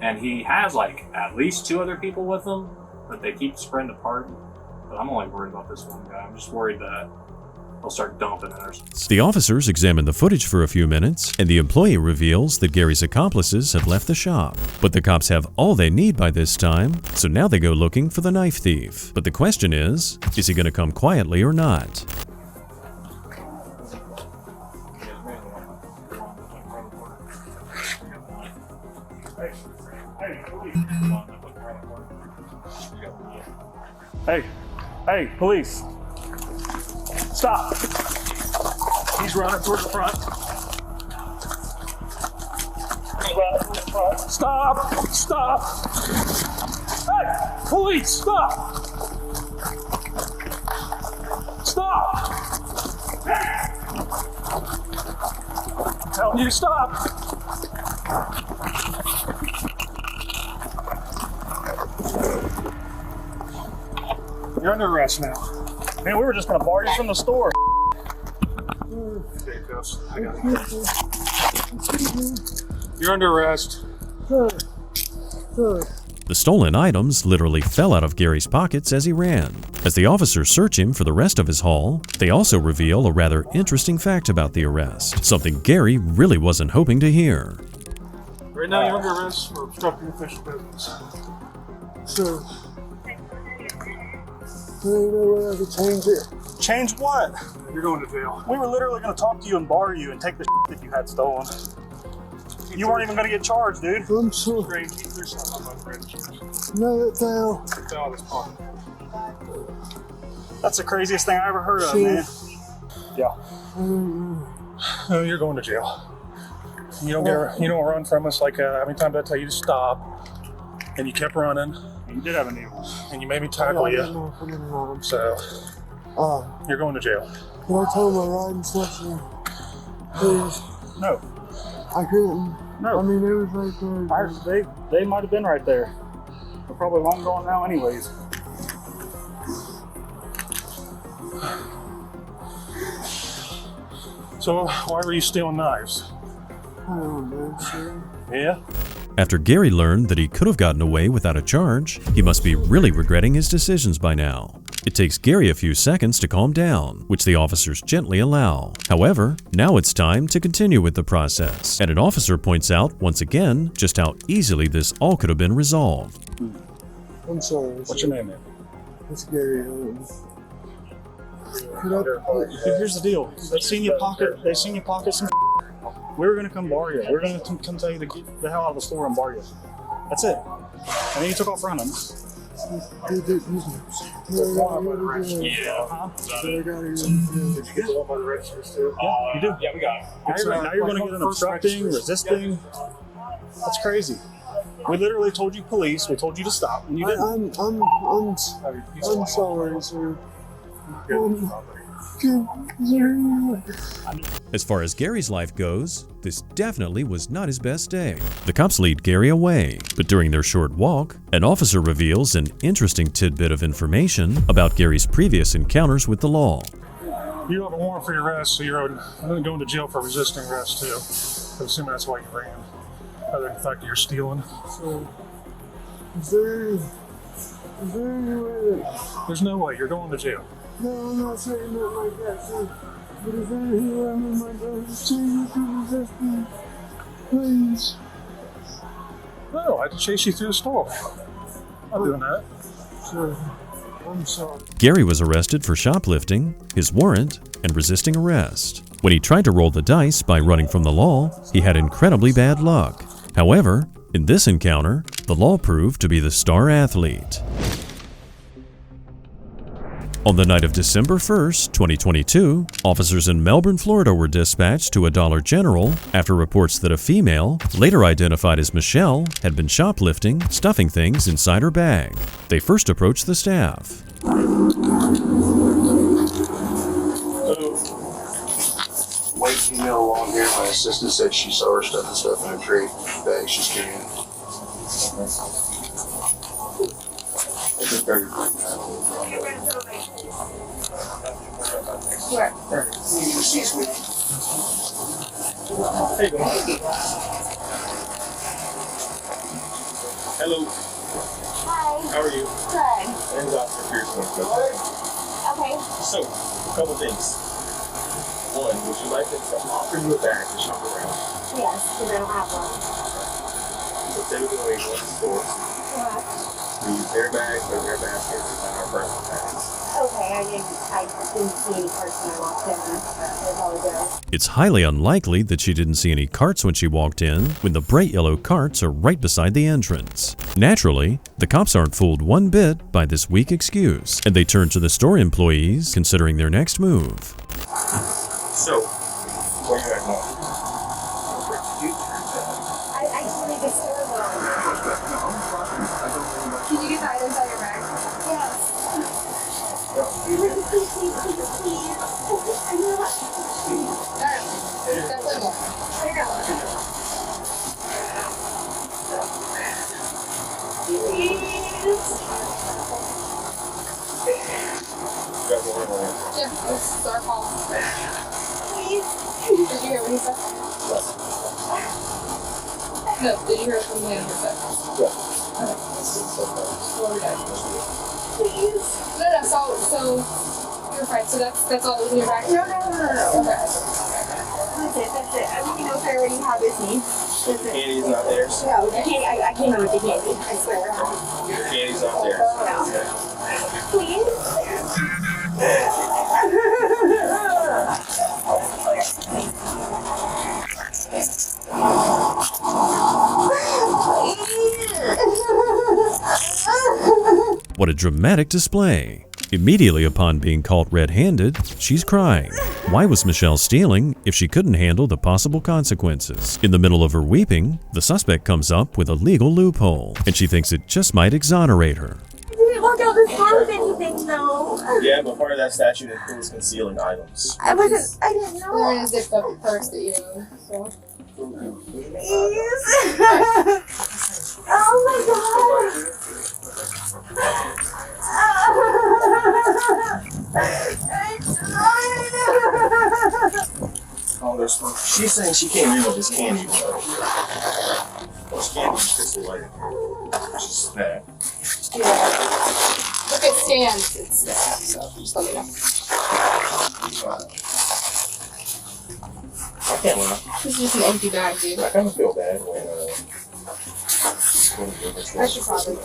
And he has like at least two other people with him, but they keep spreading apart. But I'm only worried about this one guy. I'm just worried that they'll start dumping it or something. The officers examine the footage for a few minutes, and the employee reveals that Gary's accomplices have left the shop. But the cops have all they need by this time, so now they go looking for the knife thief. But the question is he going to come quietly or not? Hey, police. Stop. He's running towards the front. Stop. Hey, police, stop. I'm telling you to stop. You're under arrest now. Man, we were just gonna borrow you from the store. Okay, Cuffs. I got it. You're under arrest. The stolen items literally fell out of Gary's pockets as he ran. As the officers search him for the rest of his haul, they also reveal a rather interesting fact about the arrest, something Gary really wasn't hoping to hear. Right now, you're under arrest for obstructing official business. So, I don't know whether I could change it. Change what? You're going to jail. We were literally going to talk to you and borrow you and take the that you had stolen. You weren't even going to get charged, dude. I'm sorry. No, that's how. That's the craziest thing I ever heard of, man. Yeah. No, you're going to jail. You don't run from us like how many times did I tell you to stop? And you kept running. And you did have a needle. And you made me tackle you. So, you're going to jail. Can I tell my riding session? Please. No. I couldn't. No. I mean, it was right there. They might have been right there. They're probably long gone now anyways. So, why were you stealing knives? I don't know, sir. Yeah? After Gary learned that he could have gotten away without a charge, he must be really regretting his decisions by now. It takes Gary a few seconds to calm down, which the officers gently allow. However, now it's time to continue with the process, and an officer points out once again just how easily this all could have been resolved. I'm sorry. What's your name, man? It's Gary. Here's the deal. They seen you pocket some. We were gonna come borrow you. We were gonna come tell you to get the hell out of the store and borrow you. That's it. And then you took off running. Yeah. Huh? Did you get the one by the registers too? Yeah, you do. Yeah, we got it. Now you're gonna get an obstructing, resisting. That's crazy. We literally told you police. We told you to stop, and you didn't. I'm sorry, sir. As far as Gary's life goes, this definitely was not his best day. The cops lead Gary away, but during their short walk, an officer reveals an interesting tidbit of information about Gary's previous encounters with the law. You have a warrant for your arrest, so you're going to jail for resisting arrest too. I'm assuming that's why you ran, other than the fact that you're stealing. So, is there any way that... There's no way. You're going to jail. No, I'm not saying that like that, sir. But is there any way I'm in my brother's chain to resist me? Please. No, I had to chase you through the store. I'm doing that. Sir, I'm sorry. Gary was arrested for shoplifting, his warrant, and resisting arrest. When he tried to roll the dice by running from the law, he had incredibly bad luck. However, in this encounter, the law proved to be the star athlete. On the night of December 1st, 2022, officers in Melbourne, Florida were dispatched to a Dollar General after reports that a female, later identified as Michelle, had been shoplifting, stuffing things inside her bag. They first approached the staff. White female long hair. My assistant said she saw her stuffing stuff in a tray bag she's carrying. Where? Hello. Hi. How are you? Good. And Dr. Pearson. Okay. So, a couple things. One, would you like to offer you a bag to shop around? Yes, because I don't have one. So typically when we go to the store, we use their bags or their baskets and our personal bags. Okay, I didn't see any carts when I walked in. I apologize. It's highly unlikely that she didn't see any carts when she walked in, when the bright yellow carts are right beside the entrance. Naturally, the cops aren't fooled one bit by this weak excuse, and they turn to the store employees, considering their next move. So, where you at now? I just need to store them. Can you get the items out of your bag? Yes. guys will handle it. Yeah, that's our call. Please. Did you hear what he said? Yes. No, did you hear what the manager said? Yeah. Okay. What are we doing? Please. No, so you're fine. So that's all in your bag? No. Okay. That's it. Everything else I already have with me. The candy's not there. No, the candy, I came in with the candy. I swear. The candy's not there. Please? What a dramatic display. Immediately upon being caught red-handed, she's crying. Why was Michelle stealing if she couldn't handle the possible consequences? In the middle of her weeping, the suspect comes up with a legal loophole, and she thinks it just might exonerate her. I didn't walk out the store with anything, though. Yeah, but part of that statute includes concealing items. I didn't know. They're in a zipped up purse that you own, so. Please. Oh my god. She's saying she came in with this candy. This candy is just like just that. Yeah. Look, it stands. It's there, so just let me know. I can't lie. This is just an empty bag, dude. I kind of feel bad when I should probably.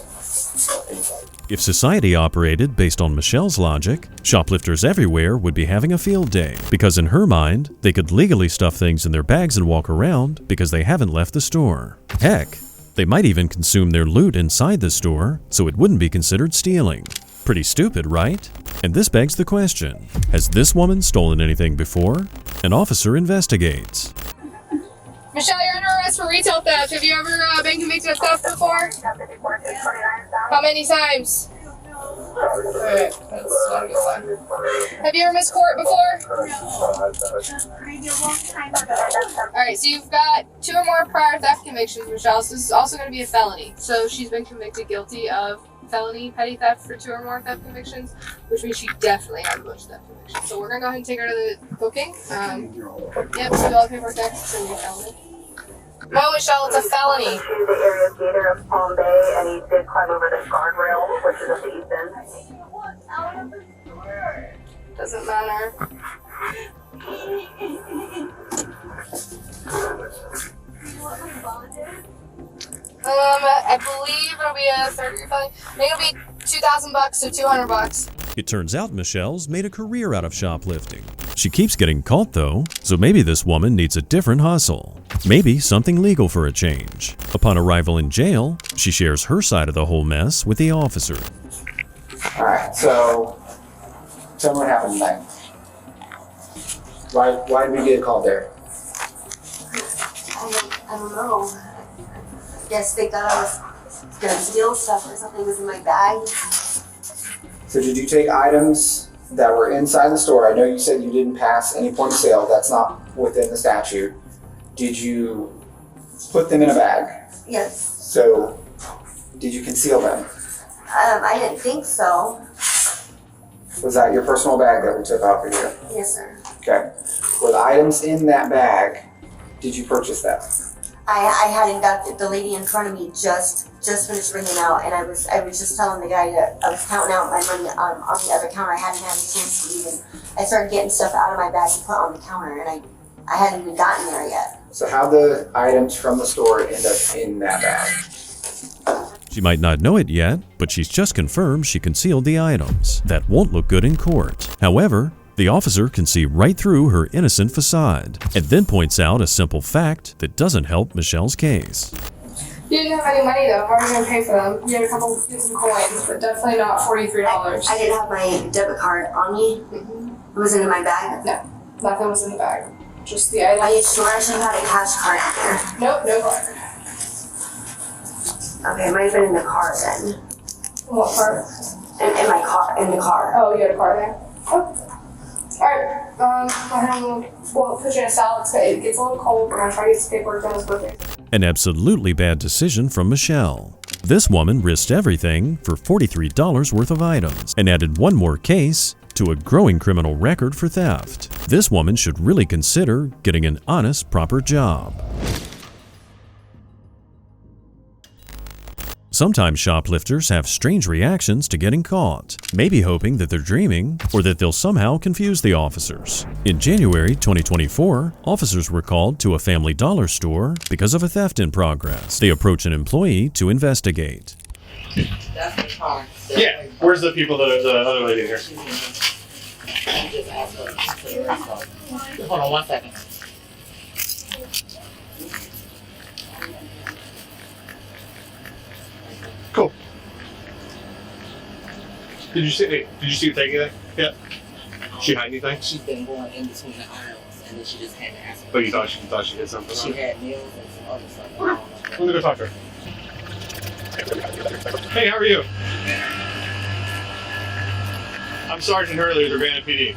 If society operated based on Michelle's logic, shoplifters everywhere would be having a field day, because in her mind, they could legally stuff things in their bags and walk around because they haven't left the store. Heck, they might even consume their loot inside the store, so it wouldn't be considered stealing. Pretty stupid, right? And this begs the question, has this woman stolen anything before? An officer investigates. Michelle, you're under arrest for retail theft. Have you ever been convicted of theft before? How many times? Alright, that's not a good sign. Have you ever missed court before? Alright, so you've got 2 or more prior theft convictions, Michelle. So this is also going to be a felony. So she's been convicted guilty of felony petty theft for 2 or more theft convictions, which means she definitely has a bunch of theft convictions. So we're going to go ahead and take her to the booking. Yep, so all the paperwork next and your felony. No, Michelle, it's a felony. He's the area gator of Palm Bay, and he did climb over this guardrail, which is at the east end. Doesn't matter. I believe it'll be a 30-year felony. I think it'll be $2,000 to $200. It turns out Michelle's made a career out of shoplifting. She keeps getting caught though, so maybe this woman needs a different hustle. Maybe something legal for a change. Upon arrival in jail, she shares her side of the whole mess with the officer. Alright, so tell me what happened tonight. Why did we get called there? I don't know. I guess they thought I was gonna steal stuff or something was in my bag. So did you take items that were inside the store? I know you said you didn't pass any point of sale. That's not within the statute. Did you put them in a bag? Yes. So did you conceal them? I didn't think so. Was that your personal bag that we took off of you? Yes, sir. Okay. Were the items in that bag, did you purchase them? I hadn't got the lady in front of me just finished ringing out, and I was just telling the guy that I was counting out my money on the other counter. I hadn't had a chance to even. I started getting stuff out of my bag to put on the counter, and I hadn't even gotten there yet. So how the items from the store end up in that bag? She might not know it yet, but she's just confirmed she concealed the items. That won't look good in court. However, the officer can see right through her innocent facade, and then points out a simple fact that doesn't help Michelle's case. You didn't have any money though. How are you going to pay for them? You had some coins, but definitely not $43. I didn't have my debit card on me. It wasn't in my bag. No, nothing was in the bag. Just the items. Are you sure I should have had a cash card there? Nope, no card. Okay, it might have been in the car then. What car? In my car, in the car. Oh, you had a car there? Oh. Alright, go ahead and we'll put you in a salad today. It gets a little cold. We're going to try to get some paperwork done as quickly. An absolutely bad decision from Michelle. This woman risked everything for $43 worth of items and added one more case to a growing criminal record for theft. This woman should really consider getting an honest, proper job. Sometimes shoplifters have strange reactions to getting caught, maybe hoping that they're dreaming or that they'll somehow confuse the officers. In January 2024, officers were called to a Family Dollar store because of a theft in progress. They approach an employee to investigate. Yeah, where's the people that are the other lady here? Hold on 1 second. Cool. Did you see her take anything? Yeah. She hide anything? She's been going in between the aisles, and then she just had to ask. But you thought she did something? She had nails and some other stuff. Let me go talk to her. Hey, how are you? I'm Sergeant Hurley with Urbana PD.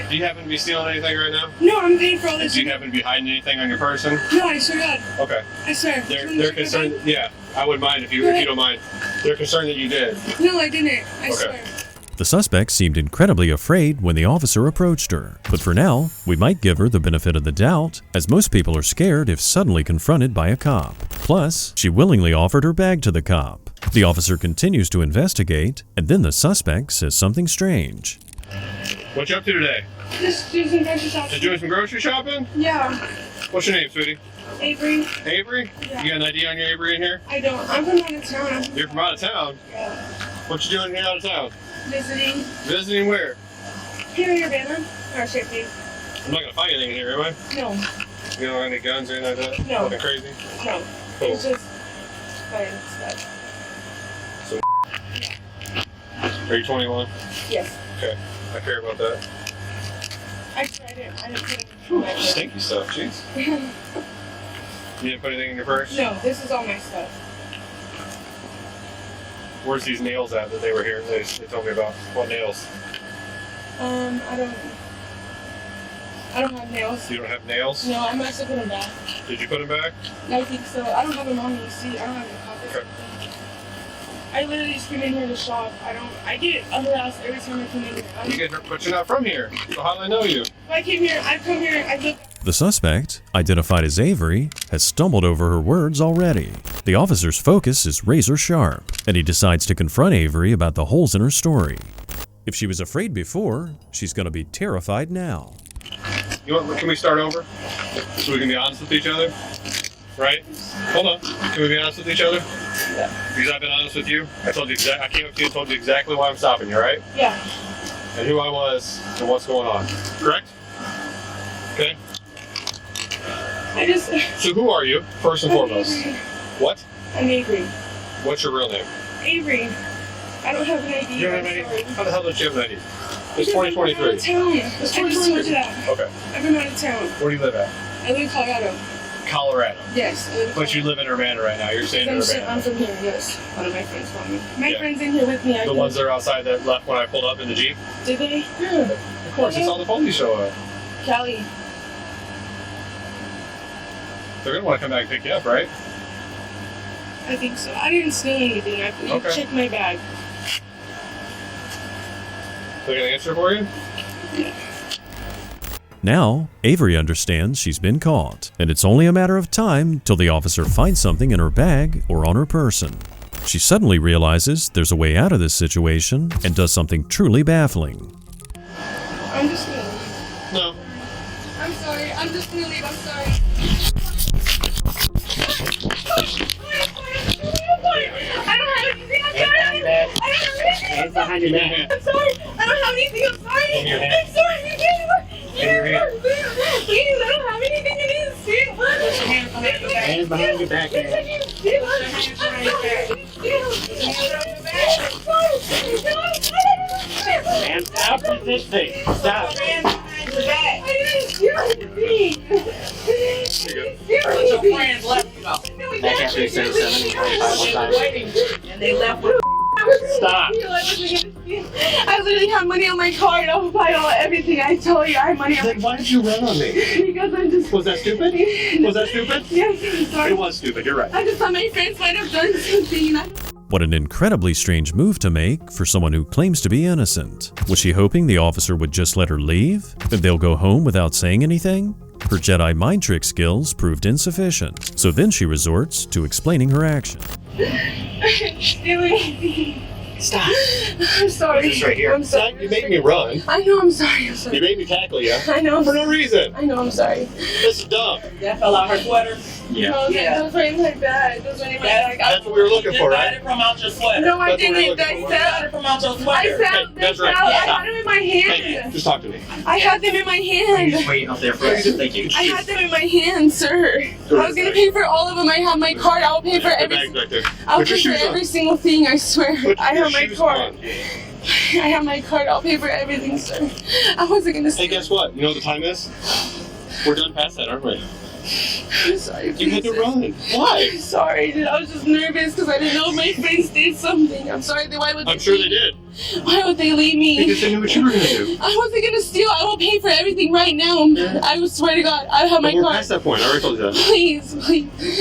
Do you happen to be stealing anything right now? No, I'm paying for all this. Do you happen to be hiding anything on your person? No, I swear God. Okay. I swear. They're concerned. Yeah, I wouldn't mind if you don't mind. They're concerned that you did. No, I didn't. I swear. The suspect seemed incredibly afraid when the officer approached her. But for now, we might give her the benefit of the doubt, as most people are scared if suddenly confronted by a cop. Plus, she willingly offered her bag to the cop. The officer continues to investigate, and then the suspect says something strange. What you up to today? Just doing some grocery shopping. Just doing some grocery shopping? Yeah. What's your name, sweetie? Avery. Avery? Yeah. You got an ID on your Avery in here? I don't. I'm from out of town. You're from out of town? Yeah. What you doing here out of town? Visiting. Visiting where? Here in Urbana. Or Shoplifters. I'm not gonna find anything in here, am I? No. You don't have any guns or anything like that? No. Nothing crazy? No. Cool. It's just fine stuff. So, are you 21? Yes. Okay. I care about that. I tried it. I didn't put it in my purse. Stinky stuff, jeez. You didn't put anything in your purse? No, this is all my stuff. Where's these nails at that they were here? They told me about. What nails? I don't have nails. You don't have nails? No, I must have put them back. Did you put them back? I think so. I don't have them on me. See, I don't have any pockets. Okay. I literally just came in here to shop. I get harassed every time I come in here. But you're not from here. So how do I know you? I came here, I come here, I look. The suspect, identified as Avery, has stumbled over her words already. The officer's focus is razor sharp, and he decides to confront Avery about the holes in her story. If she was afraid before, she's going to be terrified now. You want, can we start over? So we can be honest with each other? Right? Hold on. Can we be honest with each other? Yeah. Because I've been honest with you. I came up to you and told you exactly why I'm stopping you, right? Yeah. And who I was and what's going on. Correct? Okay. So who are you, first and foremost? What? I'm Avery. What's your real name? Avery. I don't have an ID. You don't have any? How the hell don't you have an ID? It's Because 2023. I'm out of town. It's 2023. Okay. I've been out of town. Where do you live at? I live in Colorado. Colorado. Yes. I live in But you live in Urbana right now. You're staying in Urbana. I'm from here, yes. One of my friends called me. My friend's in here with me. The ones that are outside that left when I pulled up in the Jeep? Did they? Yeah, of course. I saw the police show up. Callie. They're going to want to come back and pick you up, right? I think so. I didn't steal anything. You Okay. checked my bag. They're going to answer for you? Now, Avery understands she's been caught, and it's only a matter of time till the officer finds something in her bag or on her person. She suddenly realizes there's a way out of this situation and does something truly baffling. I'm just gonna leave. No. I'm sorry. I'm just gonna leave. I'm sorry. I don't have anything. I'm sorry. I don't have anything. Hands behind your back. I'm sorry. I don't have anything. I'm sorry. Give me your hand. I'm sorry. You can't. Give me your hand. Please, I don't have anything. It is. Hands behind your back. Man, stop resisting. Stop. I didn't steal anything. What's your friends left you know? Back after 37 and 25 one time. And they left with Stop. I literally have money on my card. I'll buy everything. I told you I have money on my card. Why did you run on me? Because I'm just... Was that stupid? Was that stupid? Yes, I'm sorry. It was stupid, you're right. I just thought my friends might have done something. What an incredibly strange move to make for someone who claims to be innocent. Was she hoping the officer would just let her leave? And they'll go home without saying anything? Her Jedi mind trick skills proved insufficient, so then she resorts to explaining her action. Stop. I'm sorry. This right here. I'm sorry. You made me run. I know, I'm sorry. I'm sorry. You made me tackle you. I know. For no reason. I know, I'm sorry. This is dumb. That fell out her sweater. Yeah. No, that was right like that. That's what we were looking for, right? From out your sweater. No, I didn't. That fell from out your sweater. I had them in my hand. Hey, just talk to me. I had them in my hand. Just wait up there for us. Thank you. I had them in my hand, sir. I was gonna pay for all of them. I have my card. I'll pay for everything. I'll pay for every single thing. I swear. I have my card. I have my card. I'll pay for everything, sir. I wasn't gonna. Hey, guess what? You know what the time is? We're done past that, aren't we? I'm sorry. You had to run. Why? I'm sorry, dude. I was just nervous because I didn't know my friends did something. I'm sorry. Why would they? I'm sure they did. Why would they leave me? Because they knew what you were gonna do. I wasn't gonna steal. I will pay for everything right now. I would swear to God, I have my We're card. past that point. I already told you that. Please,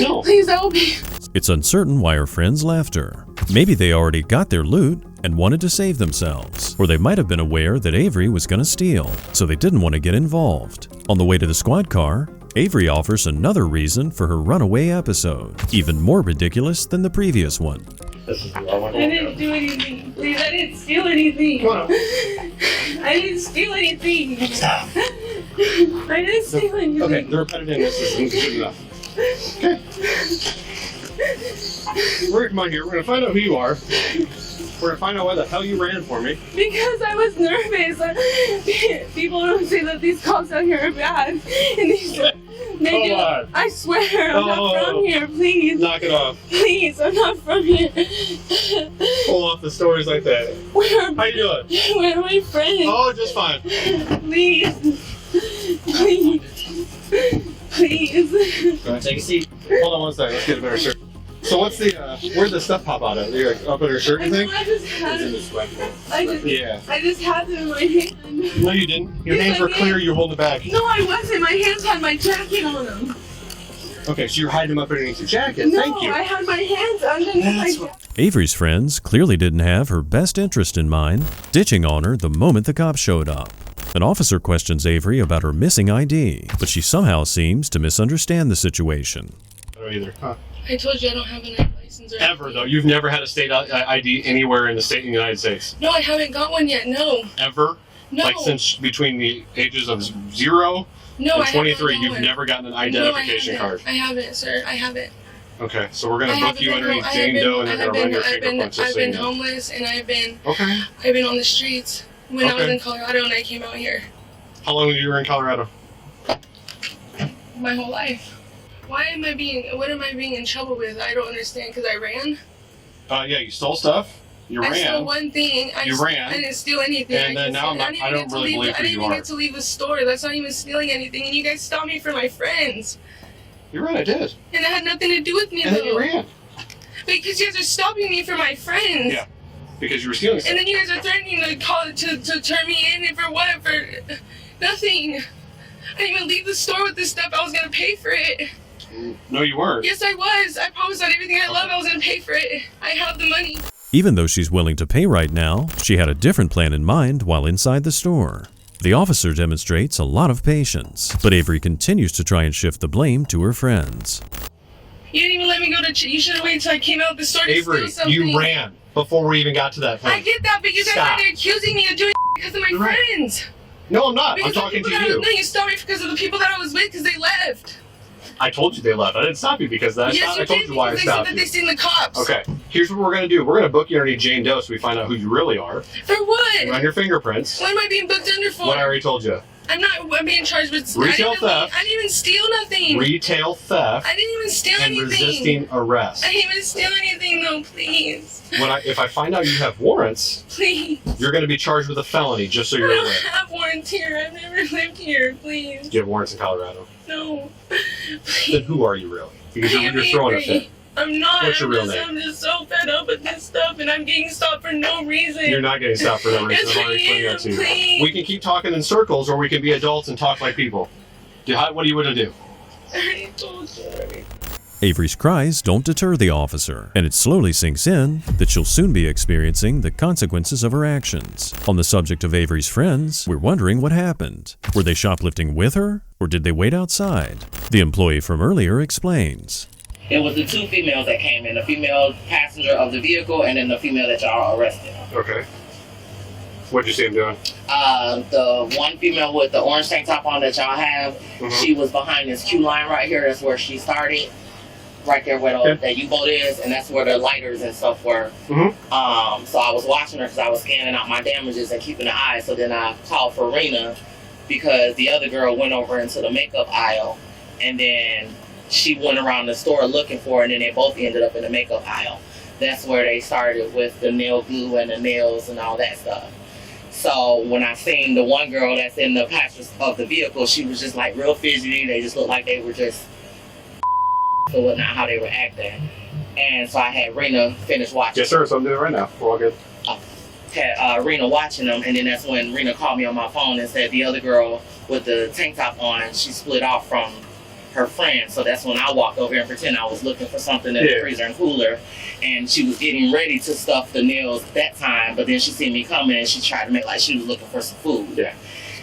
No. please, I will pay. It's uncertain why her friends left her. Maybe they already got their loot and wanted to save themselves. Or they might have been aware that Avery was going to steal, so they didn't want to get involved. On the way to the squad car, Avery offers another reason for her runaway episode, even more ridiculous than the previous one. I didn't do anything. Please, I didn't steal anything. I didn't steal anything. Stop. I didn't steal anything. Okay, the repetitiveness isn't good enough. Okay. We're come on here. We're gonna find out who you are. We're gonna find out why the hell you ran for me. Because I was nervous. People don't say that these cops out here are bad. And these, they do. on. I swear, I'm not from here. Please. Knock it off. Please, I'm not from here. Pull off the stories like that. How you doing? Where are my friends? Oh, just fine. Please. Please. Please. Go ahead, take a seat. Hold on one second. Let's get a better shirt. So what's the, where'd the stuff pop out of? You're like up in her shirt, you think? I just had it. Yeah. I just had it in my hand. No, you didn't. Your Yes, hands I were did. clear. You hold it back. No, I wasn't. My hands had my jacket on them. Okay, so you're hiding them up underneath your jacket. No, Thank you. I had my hands underneath my jacket. Avery's friends clearly didn't have her best interest in mind, ditching on her the moment the cops showed up. An officer questions Avery about her missing ID, but she somehow seems to misunderstand the situation. I don't either. Huh. I told you I don't have a license or Ever, though? You've never had a state ID anywhere in the state of the United States? No, I haven't got one yet. No. Ever? No. Like since between the ages of 0 No, and I haven't 23, got you've one. never gotten an identification card? I haven't, sir. I haven't. Okay, so we're gonna I book haven't you been underneath home- Jane Doe and I they're have gonna run been- your I've been- fingerprints. just I've so you been know. homeless and I've been on the streets when I was Okay. in Colorado and I came out here How long were you in Colorado? my whole life. What am I being in trouble with? I don't understand because I ran. Yeah, you stole stuff. You I ran. stole one thing. You ran. I didn't steal anything. And then now I don't really believe I who didn't you even are. get to leave the store. That's not even stealing anything. And you guys stopped me for my friends. You're right, I did. And that had nothing to do with me And though. then you ran. Because you guys are stopping me for my friends. Yeah, because you were stealing stuff. And then you guys are threatening to call to turn me in and for what? For nothing. I didn't even leave the store with this stuff. I was gonna pay for it. No, you weren't. Yes, I was. I promised on everything I love I was gonna pay for it. I have the money. Even though she's willing to pay right now, she had a different plan in mind while inside the store. The officer demonstrates a lot of patience, but Avery continues to try and shift the blame to her friends. You didn't even let me go to. You should have waited till I came out of the store to Avery, steal something. you ran before we even got to that point. I get that, but you guys Stop. are accusing me of doing because of my friends. No, I'm not. Because I'm talking the to people that you. No, you stopped me because of the people that I was with because they left. I told you they left. I didn't stop you because of that. Yes, I you told did you why I because they said stopped that you. they seen the cops. Okay, here's what we're gonna do. We're gonna book you underneath Jane Doe so we find out who you really are. For what? Run your fingerprints. What am I being booked under for? What I already told you. I'm being charged with Retail theft. I didn't even steal nothing. Retail theft. I didn't even steal and anything. resisting arrest. I didn't even steal anything though, please. If I find out you have warrants, Please. you're going to be charged with a felony, just so I you're don't aware. have warrants here. I've never lived here, please. Do you have warrants in Colorado? No. Then who are you really? Because I am you're throwing a angry. fit. I'm not. What's your real name? I'm just so fed up with this stuff and I'm getting stopped for no reason. You're not getting stopped for no reason. Yes, I've already explained I that to am, you. please. We can keep talking in circles, or we can be adults and talk like people. What do you want to do? I already told you already. Avery's cries don't deter the officer, and it slowly sinks in that she'll soon be experiencing the consequences of her actions. On the subject of Avery's friends, we're wondering what happened. Were they shoplifting with her, or did they wait outside? The employee from earlier explains. It was the two females that came in, the female passenger of the vehicle and then the female that y'all arrested. Okay. What'd you see him doing? The one female with the orange tank top on that y'all have, she was behind this queue line right here. That's where she started. Right there where that U-boat is, and that's where the lighters and stuff were. So I was watching her because I was scanning out my damages and keeping an eye. So then I called for Rena because the other girl went over into the makeup aisle, and then she went around the store looking for her, and then they both ended up in the makeup aisle. That's where they started with the nail glue and the nails and all that stuff. So when I seen the one girl that's in the passenger of the vehicle, she was just like real fidgety. They just looked like they were just or whatnot, how they were acting. And so I had Rena finish watching. Yes, sir. So I'm doing it right now. We're all good. Had Rena watching them, and then that's when Rena called me on my phone and said the other girl with the tank top on, she split off from her friend. So that's when I walked over and pretended I was looking for something in the freezer and cooler, and she was getting ready to stuff the nails that time, but then she seen me coming and she tried to make like she was looking for some food.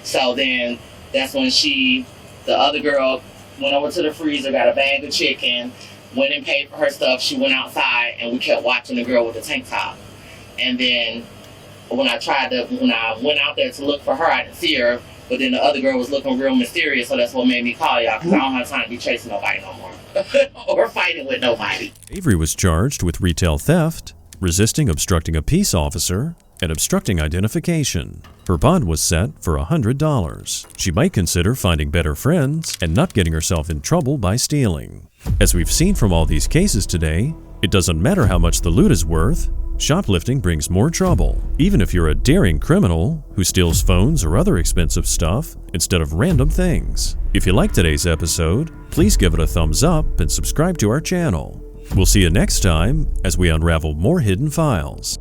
So then that's when the other girl went over to the freezer, got a bag of chicken, went and paid for her stuff. She went outside, and we kept watching the girl with the tank top. And then when I went out there to look for her, I didn't see her. But then the other girl was looking real mysterious, so that's what made me call y'all, because I don't have time to be chasing nobody no more or fighting with nobody. Avery was charged with retail theft, resisting obstructing a peace officer, and obstructing identification. Her bond was set for $100. She might consider finding better friends and not getting herself in trouble by stealing. As we've seen from all these cases today, it doesn't matter how much the loot is worth, shoplifting brings more trouble, even if you're a daring criminal who steals phones or other expensive stuff instead of random things. If you liked today's episode, please give it a thumbs up and subscribe to our channel. We'll see you next time as we unravel more hidden files.